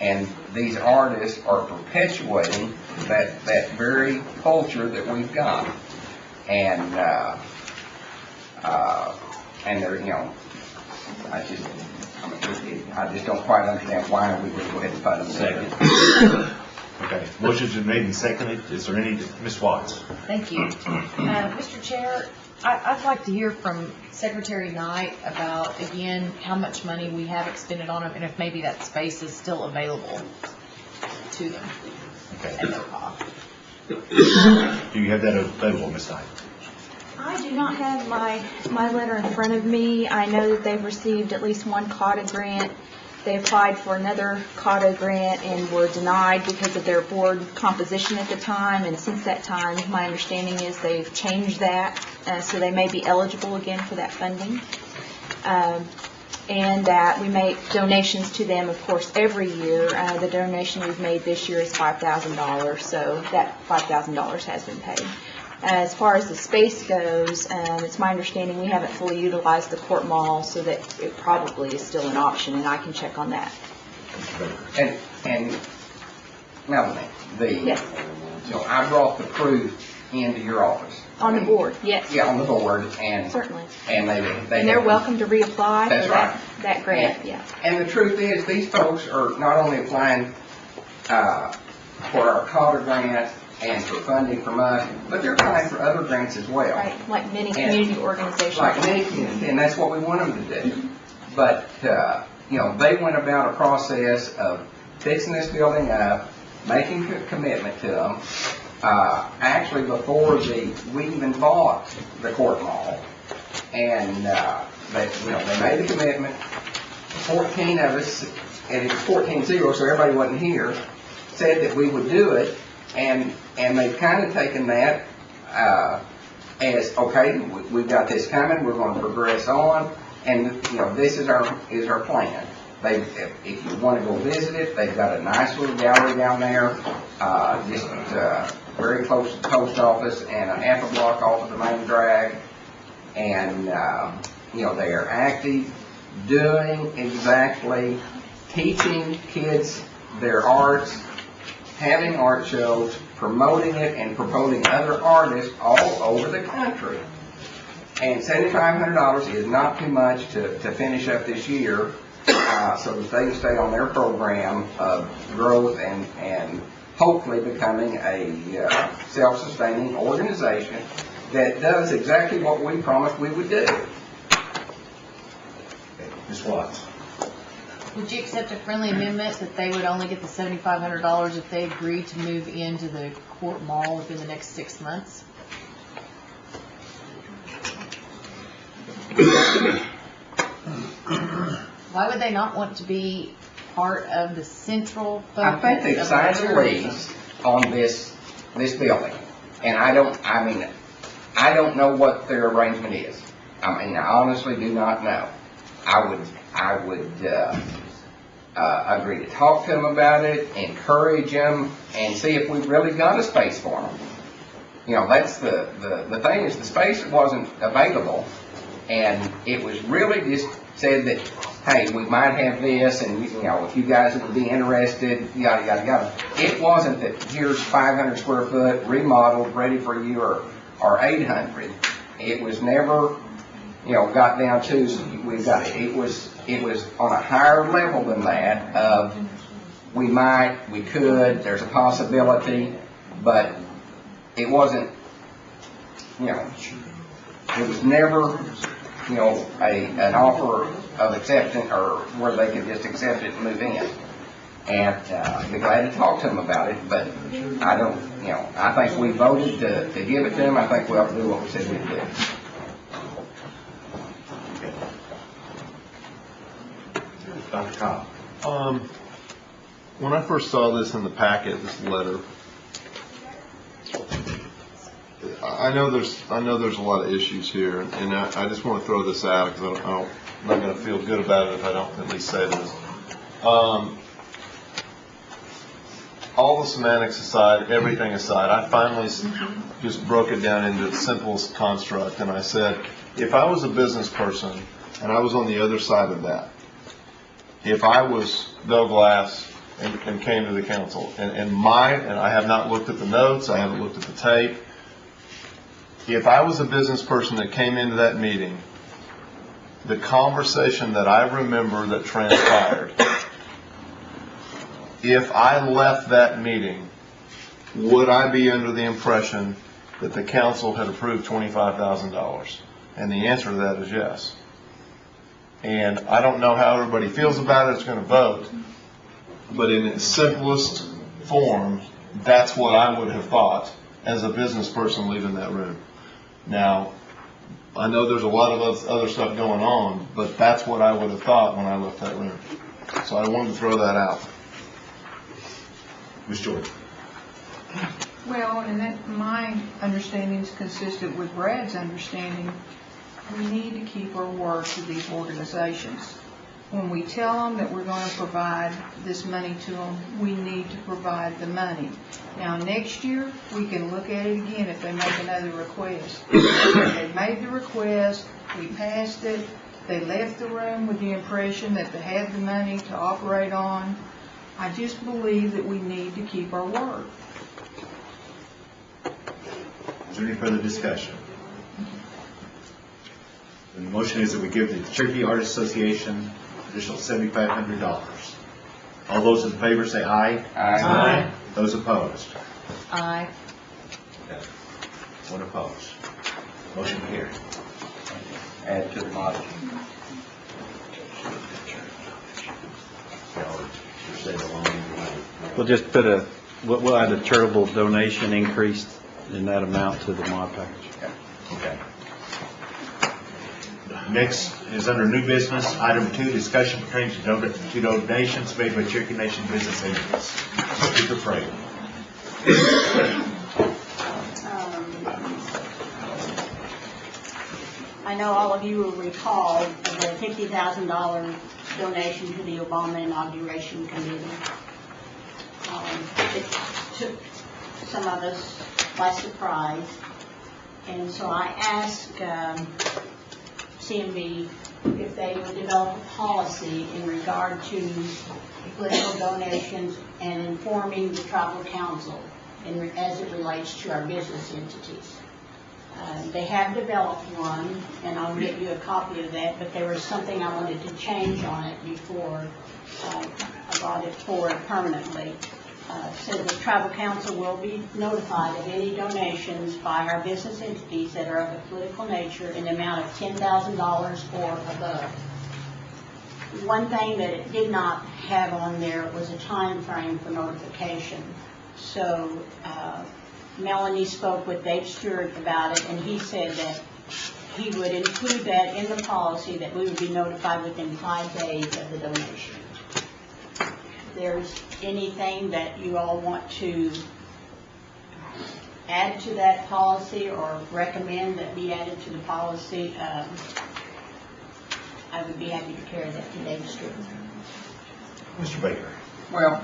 And these artists are perpetuating that very culture that we've got. And they're, I just don't quite understand why we would go ahead and fund them. Second. Okay, motion's been made and seconded. Is there any, Ms. Watts? Thank you. Mr. Chair, I'd like to hear from Secretary Knight about, again, how much money we have expended on them and if maybe that space is still available to them at no cost. Do you have that available, Ms. Knight? I do not have my letter in front of me. I know that they've received at least one CAUTA grant. They applied for another CAUTA grant and were denied because of their board composition at the time. And since that time, my understanding is they've changed that, so they may be eligible again for that funding. And that we make donations to them, of course, every year. The donation we've made this year is $5,000, so that $5,000 has been paid. As far as the space goes, it's my understanding we haven't fully utilized the Court Mall, so that it probably is still an option, and I can check on that. And Melanie, yes. So I brought the proof into your office. On the board, yes. Yeah, on the board, and certainly. And they're welcome to reapply for that grant. And, yeah. And the truth is, these folks are not only applying for our CAUTA grant and for funding from us, but they're applying for other grants as well. Right, like many community organizations. Like many community, and that's what we want them to do. But they went about a process of fixing this building up, making a commitment to them. Actually, before we even bought the court mall, and they made the commitment. 14 of us, and it was 14-0, so everybody wasn't here, said that we would do it, and they've kind of taken that as, okay, we've got this coming, we're going to progress on, and this is our plan. If you want to go visit it, they've got a nice little gallery down there, just very close to the post office and a half a block off of the main drag, and they are active, doing exactly, teaching kids their arts, having art shows, promoting it, and promoting other artists all over the country. And $7,500 is not too much to finish up this year, so that they can stay on their program of growth and hopefully becoming a self-sustaining organization that does exactly what we promised we would do. Ms. Watts? Would you accept a friendly amendment that they would only get the $7,500 if they agreed to move into the court mall within the next 6 months? Why would they not want to be part of the central focus? I think they've signed a lease on this building, and I don't know what their arrangement is. I honestly do not know. I would agree to talk to them about it, encourage them, and see if we've really got a space for them. That's the thing is the space wasn't available, and it was really just said that, hey, we might have this, and if you guys would be interested, yada yada yada. It wasn't that here's 500 square foot remodeled, ready for you, or 800. It was never, got down to we got it. It was on a higher level than that of we could, there's a possibility, but it wasn't, it was never, an offer of acceptance or where they could just accept it and move in. And I'd be glad to talk to them about it, but I don't, I think we voted to give it to them. I think we ought to do what we said we'd do. Dr. Cobb? When I first saw this in the packet, this letter, I know there's a lot of issues here, and I just want to throw this out because I'm not going to feel good about it if I don't at least say this. All the semantics aside, everything aside, I finally just broke it down into its simplest construct, and I said, if I was a business person and I was on the other side of that, if I was Bill Glass and came to the council, and I have not looked at the notes, I haven't looked at the tape. If I was a business person that came into that meeting, the conversation that I remember that transpired, if I left that meeting, would I be under the impression that the council had approved $25,000? And the answer to that is yes. And I don't know how everybody feels about it, it's going to vote, but in its simplest form, that's what I would have thought as a business person leaving that room. Now, I know there's a lot of other stuff going on, but that's what I would have thought when I left that room. So I wanted to throw that out. Ms. Jordan? Well, and that my understanding is consistent with Brad's understanding. We need to keep our word to these organizations. When we tell them that we're going to provide this money to them, we need to provide the money. Now, next year, we can look at it again if they make another request. They made the request, we passed it, they left the room with the impression that they had the money to operate on. I just believe that we need to keep our word. Is there any further discussion? The motion is that we give the Cherokee Artists Association additional $7,500. All those in favor say aye. Aye. Those opposed? Aye. Okay. One opposed. Motion carried. Add to the motion. You're staying along. We'll just put we'll add a charitable donation increase in that amount to the mod package. Okay. Next is under new business, item 2, discussion pertaining to donations made by Cherokee Nation business entities. Speaker Frey. I know all of you will recall the $50,000 donation to the Obama Inauguration Committee. It took some of us by surprise, and so I asked CMB if they would develop a policy in regard to political donations and informing the tribal council as it relates to our business entities. They have developed one, and I'll get you a copy of that, but there was something I wanted to change on it before I brought it forward permanently. So the tribal council will be notified of any donations by our business entities that are of a political nature in the amount of $10,000 or above. One thing that it did not have on there was a time frame for notification. So Melanie spoke with Dave Stewart about it, and he said that he would include that in the policy, that we would be notified within 5 days of the donation. If there's anything that you all want to add to that policy or recommend that be added to the policy, I would be happy to carry that to Dave Stewart. Mr. Baker. Well,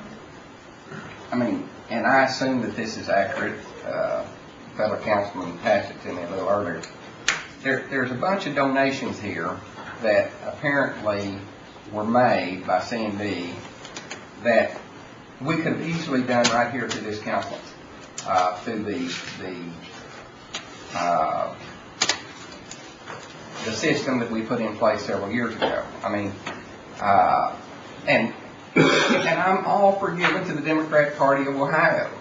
I mean, and I assume that this is accurate. Fellow councilman passed it to me a little earlier. There's a bunch of donations here that apparently were made by C&B that we could have easily done right here to this council through the system that we put in place several years ago. I mean, and I'm all for giving to the Democratic Party of Ohio,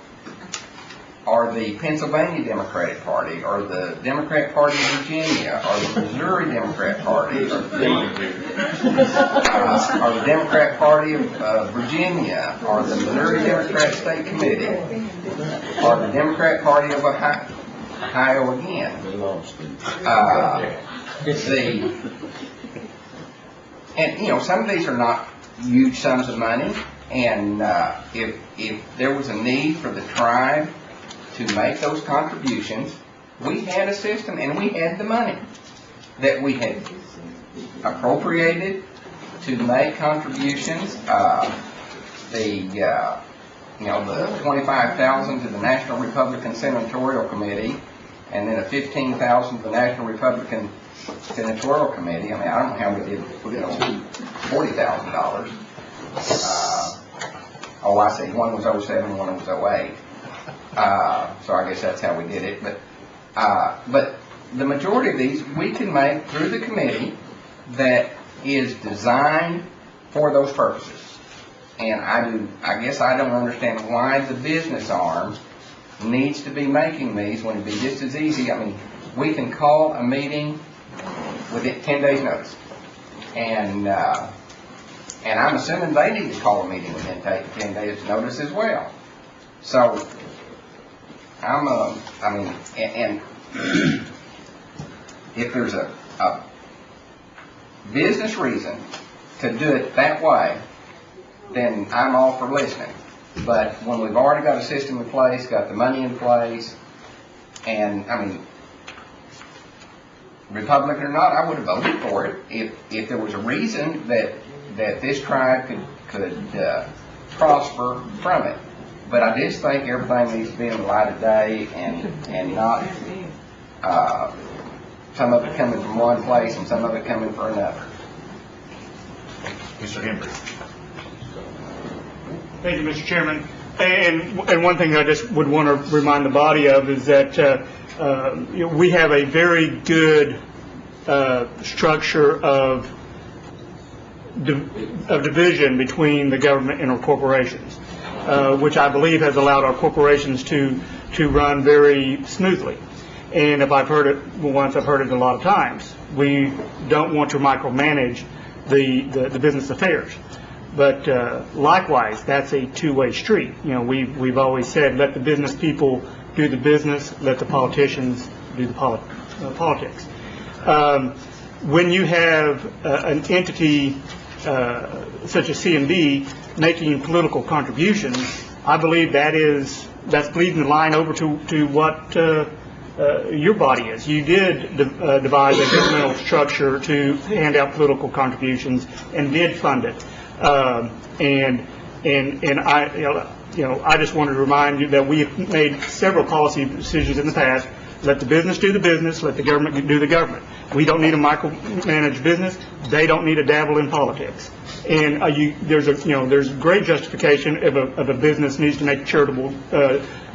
or the Pennsylvania Democratic Party, or the Democratic Party of Virginia, or the Missouri Democrat Party, or the Democrat Party of Virginia, or the Missouri Democrat State Committee, or the Democrat Party of Ohio again. And you know, some of these are not huge sums of money, and if there was a need for the tribe to make those contributions, we had a system and we had the money that we had appropriated to make contributions. The $25,000 to the National Republican Senatorial Committee, and then a $15,000 to the National Republican Senatorial Committee. I mean, I don't know how we did $40,000. Oh, I see. One was 07, one was 08. So I guess that's how we did it. But the majority of these we can make through the committee that is designed for those purposes. And I guess I don't understand why the business arm needs to be making these when it'd be just as easy. I mean, we can call a meeting within 10 days notice. And I'm assuming they need to call a meeting within 10 days notice as well. So I mean, and if there's a business reason to do it that way, then I'm all for listening. But when we've already got a system in place, got the money in place, and I mean, Republican or not, I would have voted for it if there was a reason that this tribe could prosper from it. But I just think everything needs to be in the light of day, and not some of it coming from one place and some of it coming from another. Mr. Henry. Thank you, Mr. Chairman. And one thing I just would want to remind the body of is that we have a very good structure of division between the government and our corporations, which I believe has allowed our corporations to run very smoothly. And if I've heard it once, I've heard it a lot of times. We don't want to micromanage the business affairs. But likewise, that's a two-way street. You know, we've always said, let the business people do the business, let the politicians do the politics. When you have an entity such as CNB making political contributions, I believe that's bleeding the line over to what your body is. You did devise a governmental structure to hand out political contributions and did fund it. And I, I just wanted to remind you that we have made several policy decisions in the past. Let the business do the business, let the government do the government. We don't need to micromanage business. They don't need to dabble in politics. And there's great justification if a business needs to make charitable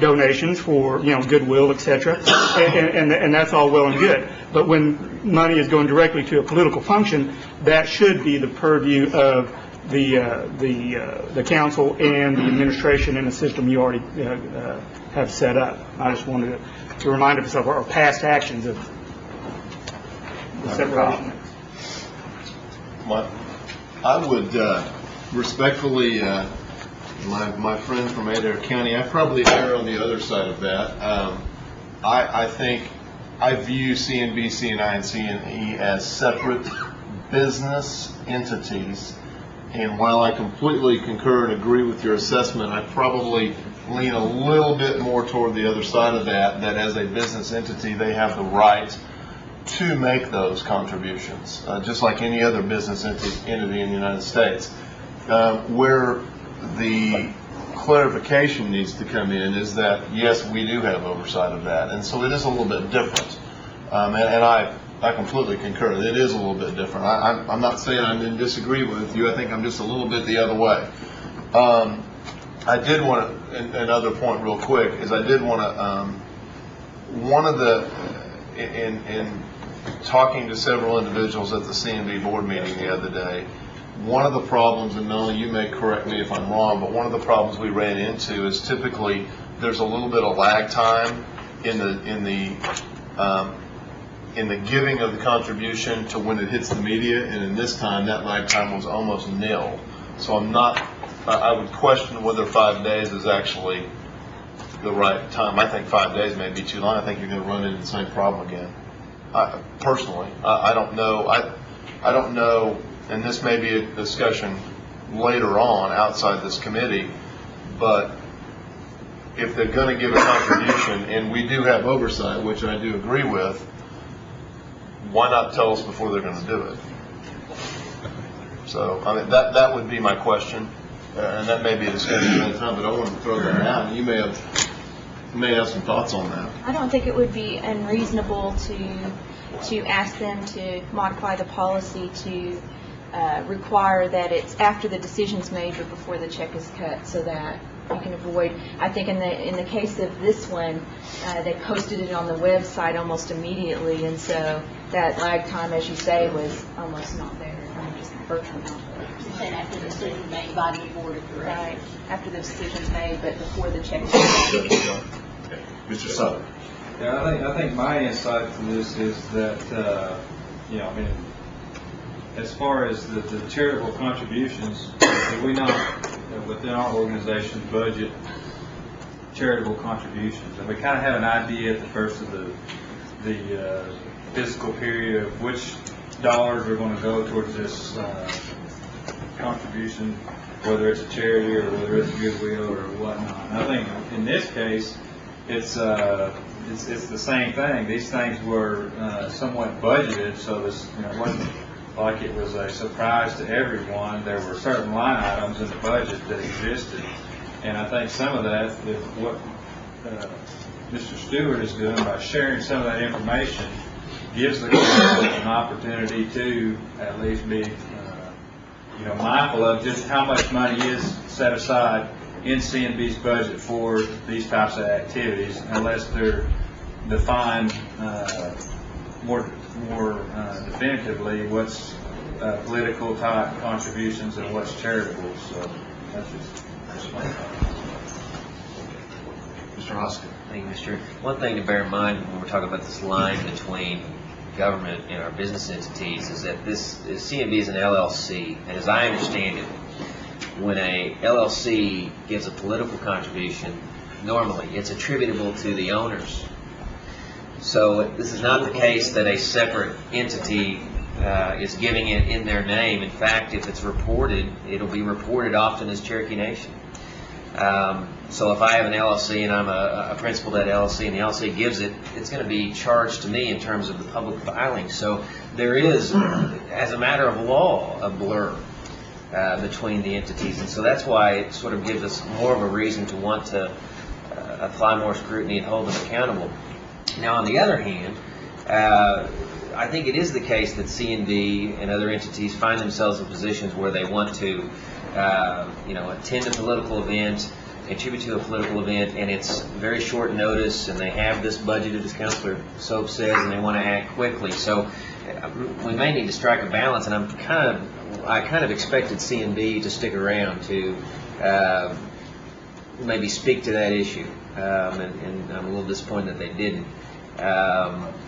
donations for goodwill, etc. And that's all well and good. But when money is going directly to a political function, that should be the purview of the council and the administration and the system you already have set up. I just wanted to remind us of our past actions of the separation. I would respectfully, my friend from Adair County, I probably err on the other side of that. I think I view CNBC and INC&E as separate business entities, and while I completely concur and agree with your assessment, I probably lean a little bit more toward the other side of that as a business entity, they have the right to make those contributions, just like any other business entity in the United States. Where the clarification needs to come in is that, yes, we do have oversight of that, and so it is a little bit different. And I completely concur. It is a little bit different. I'm not saying I didn't disagree with you. I think I'm just a little bit the other way. I did want to, another point real quick, is I did want to, one of the, in talking to several individuals at the CNB board meeting the other day, one of the problems, and Melanie, you may correct me if I'm wrong, but one of the problems we ran into is typically there's a little bit of lag time in the giving of the contribution to when it hits the media, and in this time that lag time was almost nil. So I would question whether 5 days is actually the right time. I think 5 days may be too long. I think you're going to run into the same problem again. Personally, I don't know. I don't know, and this may be a discussion later on outside this committee, but if they're going to give a contribution, and we do have oversight, which I do agree with, why not tell us before they're going to do it? So, I mean, that would be my question, and that may be a discussion at a time, but I want to throw that out, and you may have some thoughts on that. I don't think it would be unreasonable to ask them to modify the policy to require that it's after the decision's made or before the check is cut, so that you can avoid. I think in the case of this one, they posted it on the website almost immediately, and so that lag time, as you say, was almost not there. I mean, just virtually not there. And after the decision made by the board of directors. Right. After the decision's made, but before the check is cut. Mr. Sutter. Yeah, I think my insight to this is that, I mean, as far as the charitable contributions, we not, within our organization, budget charitable contributions. And we kind of have an idea at the first of the fiscal period of which dollars are going to go towards this contribution, whether it's a charity or whether it's goodwill or whatnot. And I think in this case, it's the same thing. These things were somewhat budgeted, so this wasn't like it was a surprise to everyone. There were certain line items in the budget that existed, and I think some of that, what Mr. Stewart is doing by sharing some of that information, gives the council an opportunity to at least be mindful of just how much money is set aside in CNB's budget for these types of activities, unless they're defined more definitively what's political type contributions and what's charitable. So that's my thought. Mr. Hoskin. Thank you, Mr. One thing to bear in mind when we're talking about this line between government and our business entities is that this CNB is an LLC, and as I understand it, when a LLC gives a political contribution, normally it's attributable to the owners. So this is not the case that a separate entity is giving it in their name. In fact, if it's reported, it'll be reported often as Cherokee Nation. So if I have an LLC and I'm a principal at that LLC and the LLC gives it, it's going to be charged to me in terms of the public filing. So there is, as a matter of law, a blur between the entities. And so that's why it sort of gives us more of a reason to want to apply more scrutiny and hold them accountable. Now, on the other hand, I think it is the case that C&D and other entities find themselves in positions where they want to attend a political event, contribute to a political event, and it's very short notice, and they have this budgeted, as Councilor Soap says, and they want to act quickly. So we may need to strike a balance, and I kind of expected C&D to stick around to maybe speak to that issue, and I'm a little disappointed that they didn't,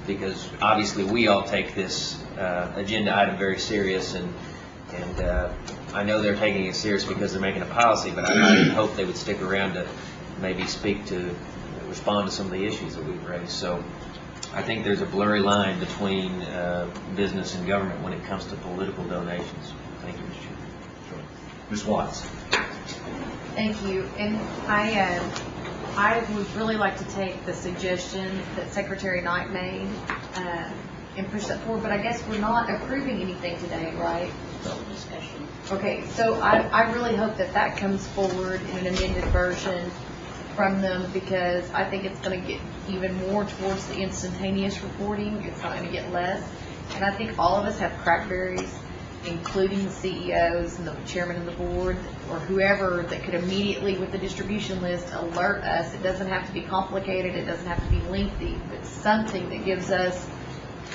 because obviously we all take this agenda item very serious, and I know they're taking it serious because they're making a policy, but I hope they would stick around to maybe respond to some of the issues that we've raised. So I think there's a blurry line between business and government when it comes to political donations. Thank you, Mr. Chairman. Ms. Watts. Thank you. And I would really like to take the suggestion that Secretary Knight made and push that forward, but I guess we're not approving anything today, right? Discussion. Okay, so I really hope that comes forward in an amended version from them, because I think it's going to get even more towards the instantaneous reporting. It's not going to get less. And I think all of us have crackberries, including the CEOs and the chairman of the board or whoever, that could immediately, with the distribution list, alert us. It doesn't have to be complicated. It doesn't have to be lengthy, but something that gives us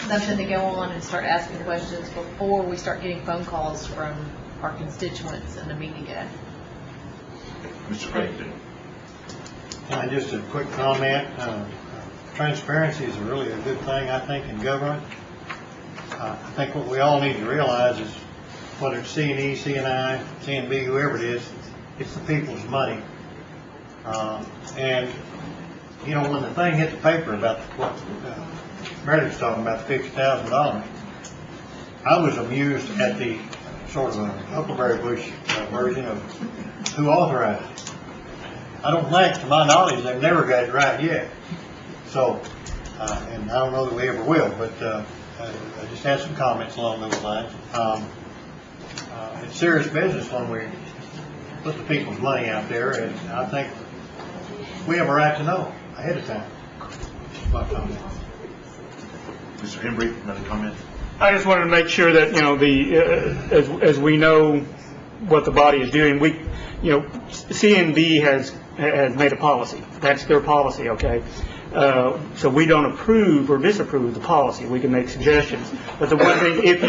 something to go on and start asking questions before we start getting phone calls from our constituents in the media. Mr. Creighton. Just a quick comment. Transparency is really a good thing, I think, in government. I think what we all need to realize is, whether it's C&E, C&I, C&B, whoever it is, it's the people's money. And, when the thing hit the paper about what Meredith's talking about, the $50,000, I was amused at the sort of a Huckleberry Bush version of who authorized it. I don't think, to my knowledge, they've never got it right yet. So, and I don't know that we ever will, but I just had some comments along those lines. It's serious business when we put the people's money out there, and I think we have a right to know ahead of time. That's my comment. Mr. Embry, another comment? I just wanted to make sure that, as we know what the body is doing, C&D has made a policy. That's their policy, okay? So we don't approve or disapprove the policy. We can make suggestions. But the one thing, if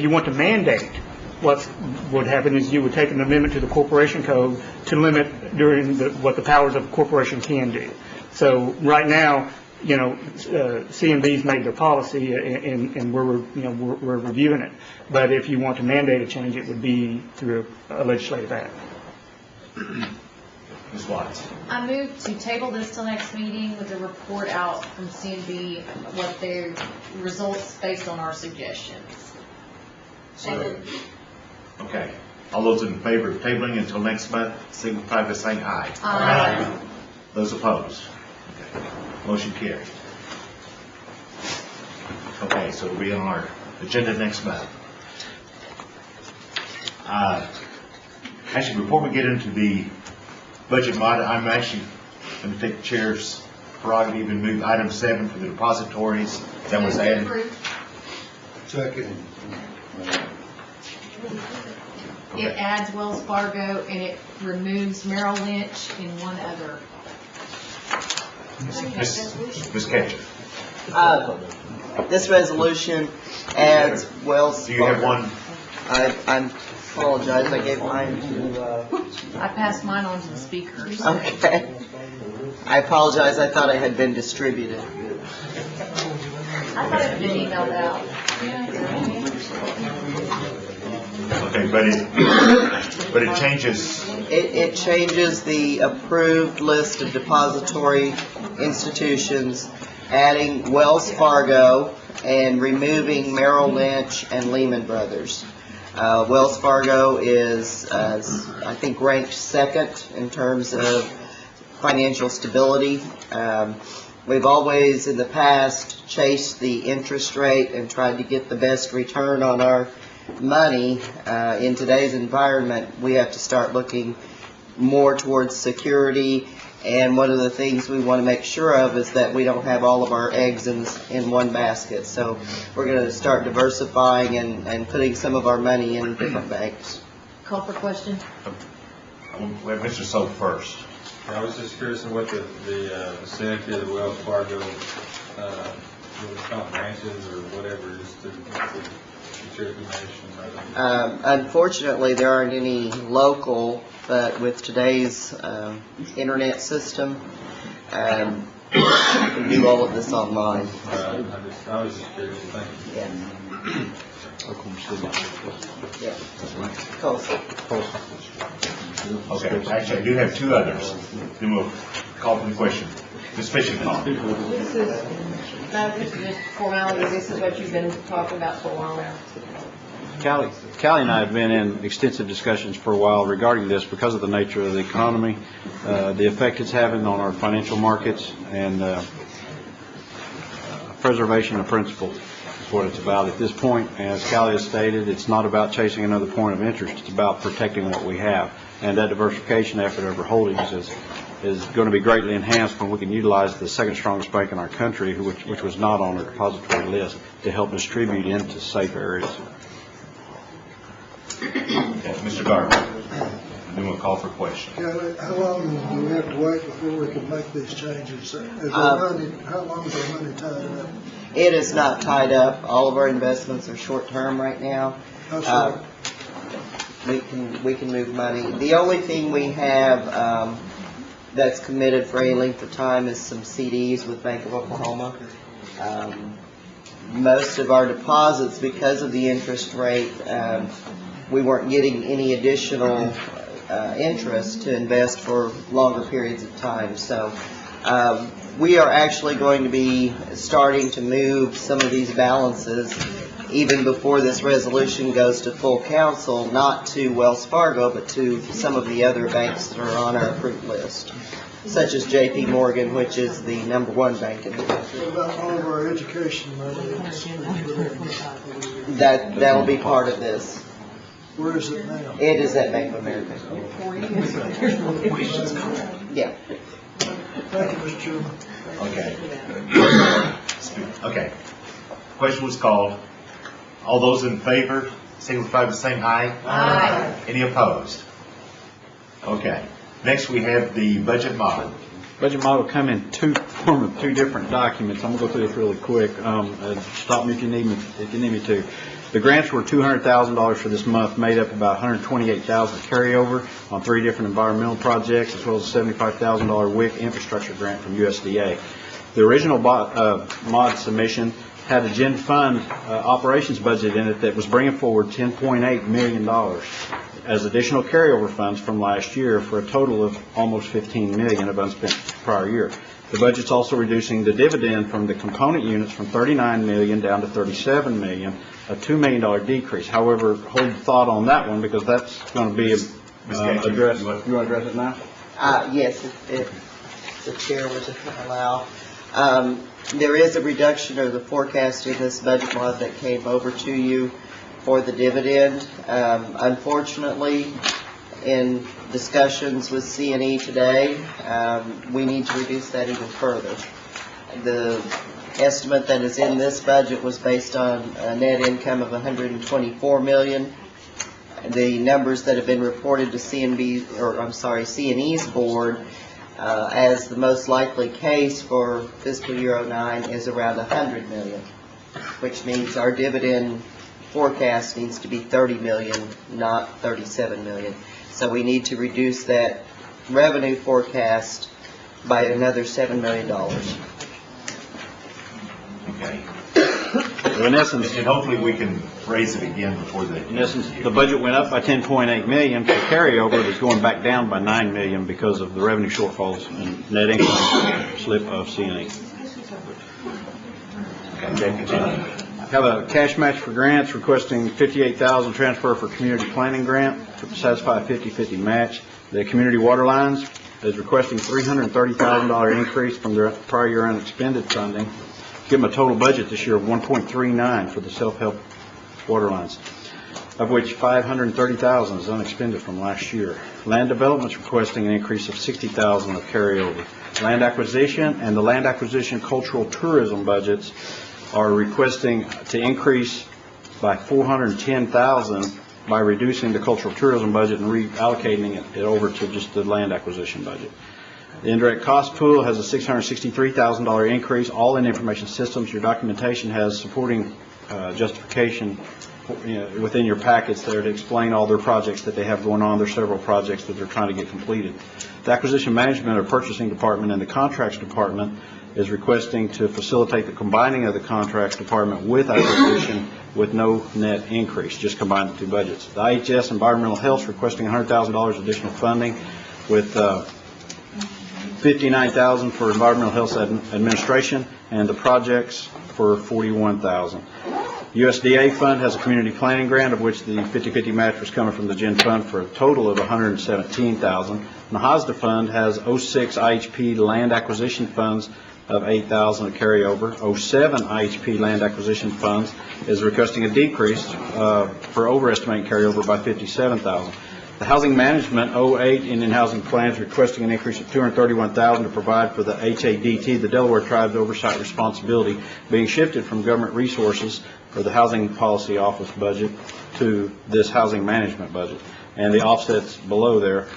you want to mandate, what would happen is you would take an amendment to the corporation code to limit what the powers of a corporation can do. So right now, C&D's made their policy, and we're reviewing it. But if you want to mandate a change, it would be through a legislative act. Ms. Watts. I move to table this till next meeting with a report out from C&D, what their results based on our suggestions. Okay. All those in favor of tabling until next month, signify by saying aye. Aye. Those opposed? Okay. Motion carried. Okay, so it'll be on our agenda next month. Actually, before we get into the budget mod, I'm actually going to take the chair's prerogative and move item 7 for the depositories that was added. Second. It adds Wells Fargo, and it removes Merrill Lynch and one other. Ms. Ketchum. This resolution adds Wells. Do you have one? I apologize. I gave mine to. I passed mine on to the speakers. Okay. I apologize. I thought I had been distributed. I thought it had been emailed out. Okay, but it changes, It changes the approved list of depository institutions, adding Wells Fargo and removing Merrill Lynch and Lehman Brothers. Wells Fargo is, I think, ranked second in terms of financial stability. We've always, in the past, chased the interest rate and tried to get the best return on our money. In today's environment, we have to start looking more towards security, and one of the things we want to make sure of is that we don't have all of our eggs in one basket. So we're going to start diversifying and putting some of our money in different banks. Call for question. we have Mr. Soap first. I was just curious on what the vicinity of the Wells Fargo, branches or whatever is to Cherokee Nation. Unfortunately, there aren't any local, but with today's internet system, we can do all of this online. I was just curious. Thank you. Yeah. Coastal. Okay, actually, I do have two others. Then we'll call for the question. Ms. Fisher-Call. This is just formality. This is what you've been talking about for a while now. Callie and I have been in extensive discussions for a while regarding this because of the nature of the economy, the effect it's having on our financial markets, and preservation of principle is what it's about at this point. As Callie has stated, it's not about chasing another point of interest. It's about protecting what we have. And that diversification effort of our holdings is going to be greatly enhanced when we can utilize the second strongest bank in our country, which was not on our depository list, to help distribute into safe areas. Mr. Gardner. Then we'll call for questions. Kelly, how long do we have to wait before we can make these changes? How long is our money tied up? It is not tied up. All of our investments are short-term right now. We can move money. The only thing we have that's committed for any length of time is some CDs with Bank of Oklahoma. Most of our deposits, because of the interest rate, we weren't getting any additional interest to invest for longer periods of time. So we are actually going to be starting to move some of these balances even before this resolution goes to full council, not to Wells Fargo, but to some of the other banks that are on our approved list, such as J.P. Morgan, which is the #1 bank in the country. What about all of our education money? That'll be part of this. Where is it now? It is at Bank of America. Yeah. Thank you, Mr. Chairman. Okay. Question was called. All those in favor, signify by saying aye. Aye. Any opposed? Okay. Next, we have the budget model. Budget model come in form of two different documents. I'm going to go through this really quick. Stop me if you need me to. The grants were $200,000 for this month, made up about $128,000 carryover on 3 different environmental projects, as well as a $75,000 WIC infrastructure grant from USDA. The original mod submission had a gen fund operations budget in it that was bringing forward $10.8 million as additional carryover funds from last year, for a total of almost $15 million of unspent prior year. The budget's also reducing the dividend from the component units from $39 million down to $37 million, a $2 million decrease. However, hold thought on that one, because that's going to be addressed. You want to address it now? Yes, if the chair would allow. There is a reduction of the forecast in this budget mod that came over to you for the dividend. Unfortunately, in discussions with C&E today, we need to reduce that even further. The estimate that is in this budget was based on a net income of $124 million. The numbers that have been reported to C&E's board as the most likely case for fiscal year 09 is around $100 million, which means our dividend forecast needs to be $30 million, not $37 million. So we need to reduce that revenue forecast by another $7 million. Okay. So in essence, And hopefully we can raise it again before the. in essence, the budget went up by 10.8 million. For carryover, it is going back down by 9 million because of the revenue shortfalls and net income slip of CNE. Okay, continue. Have a cash match for grants requesting 58,000 transfer for community planning grant to satisfy a 50-50 match. The community water lines is requesting $330,000 increase from their prior year unexpended funding. Give them a total budget this year of 1.39 for the self-help water lines, of which 530,000 is unexpended from last year. Land development's requesting an increase of 60,000 of carryover. Land acquisition and the land acquisition cultural tourism budgets are requesting to increase by 410,000 by reducing the cultural tourism budget and reallocating it over to just the land acquisition budget. The indirect cost pool has a $663,000 increase, all in information systems. Your documentation has supporting justification within your packets there to explain all their projects that they have going on. There's several projects that they're trying to get completed. The acquisition management or purchasing department and the contracts department is requesting to facilitate the combining of the contracts department with acquisition with no net increase, just combine the two budgets. The IHS Environmental Health requesting $100,000 additional funding with $59,000 for environmental health administration and the projects for $41,000. USDA fund has a community planning grant of which the 50-50 match was coming from the Gen Fund for a total of $117,000. And the HOSDA fund has 06 IHP land acquisition funds of $8,000 to carry over. 07 IHP land acquisition funds is requesting a decrease for overestimating carryover by $57,000. The housing management 08 Indian housing plans requesting an increase of $231,000 to provide for the HADT, the Delaware Tribe's oversight responsibility, being shifted from government resources for the housing policy office budget to this housing management budget. And the offsets below there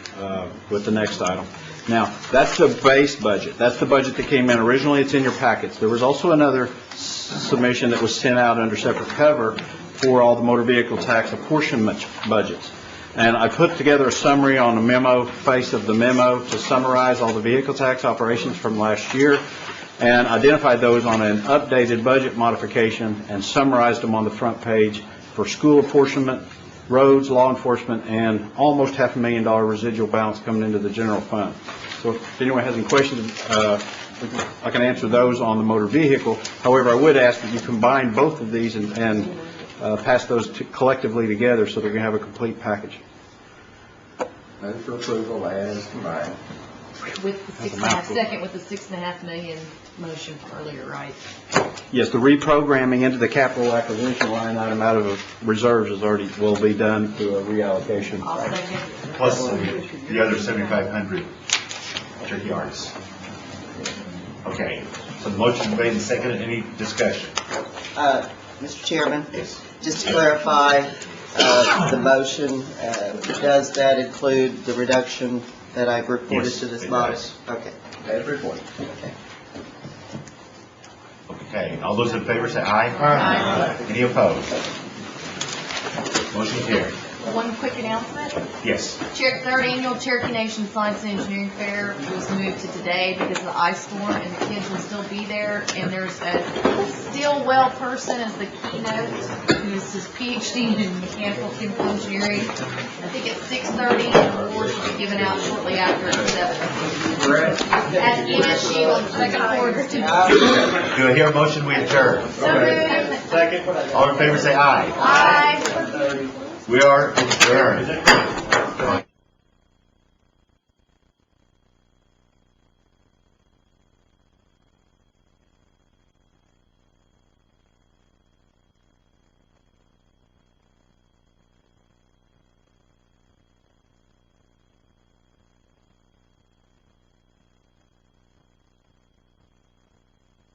with the next item. Now, that's the base budget. That's the budget that came in originally. It's in your packets. There was also another submission that was sent out under separate cover for all the motor vehicle tax apportionment budgets. And I put together a summary on the memo, face of the memo, to summarize all the vehicle tax operations from last year and identified those on an updated budget modification and summarized them on the front page for school apportionment, roads, law enforcement, and almost $500,000 residual balance coming into the general fund. So if anyone has any questions, I can answer those on the motor vehicle. However, I would ask that you combine both of these and pass those collectively together so that we have a complete package. Move for approval as combined. With the second with the $6.5 million motion from earlier, right? Yes, the reprogramming into the capital acquisition line item out of reserves will be done through a reallocation. Plus the other 7,500 Cherokee artists. Okay, so the motion made and seconded. Any discussion? Mr. Chairman? Yes. Just to clarify, the motion, does that include the reduction that I've reported Yes, to this it body? does. Okay. As reported. Okay. Okay, all those in favor say aye. Aye. Any opposed? Motion carried. One quick announcement. Yes. Third annual Cherokee Nation Science and Engineering Fair was moved to today because of the ice storm, and the kids will still be there. And there's a Stillwell person as the keynote, who is his PhD in mechanical chemical engineering. I think it's 6:30, and the awards will be given out shortly after at 7. At MSU on the second floor. Do I hear a motion? We adjourn. So moved. Second. All in favor say aye. Aye. We are adjourned.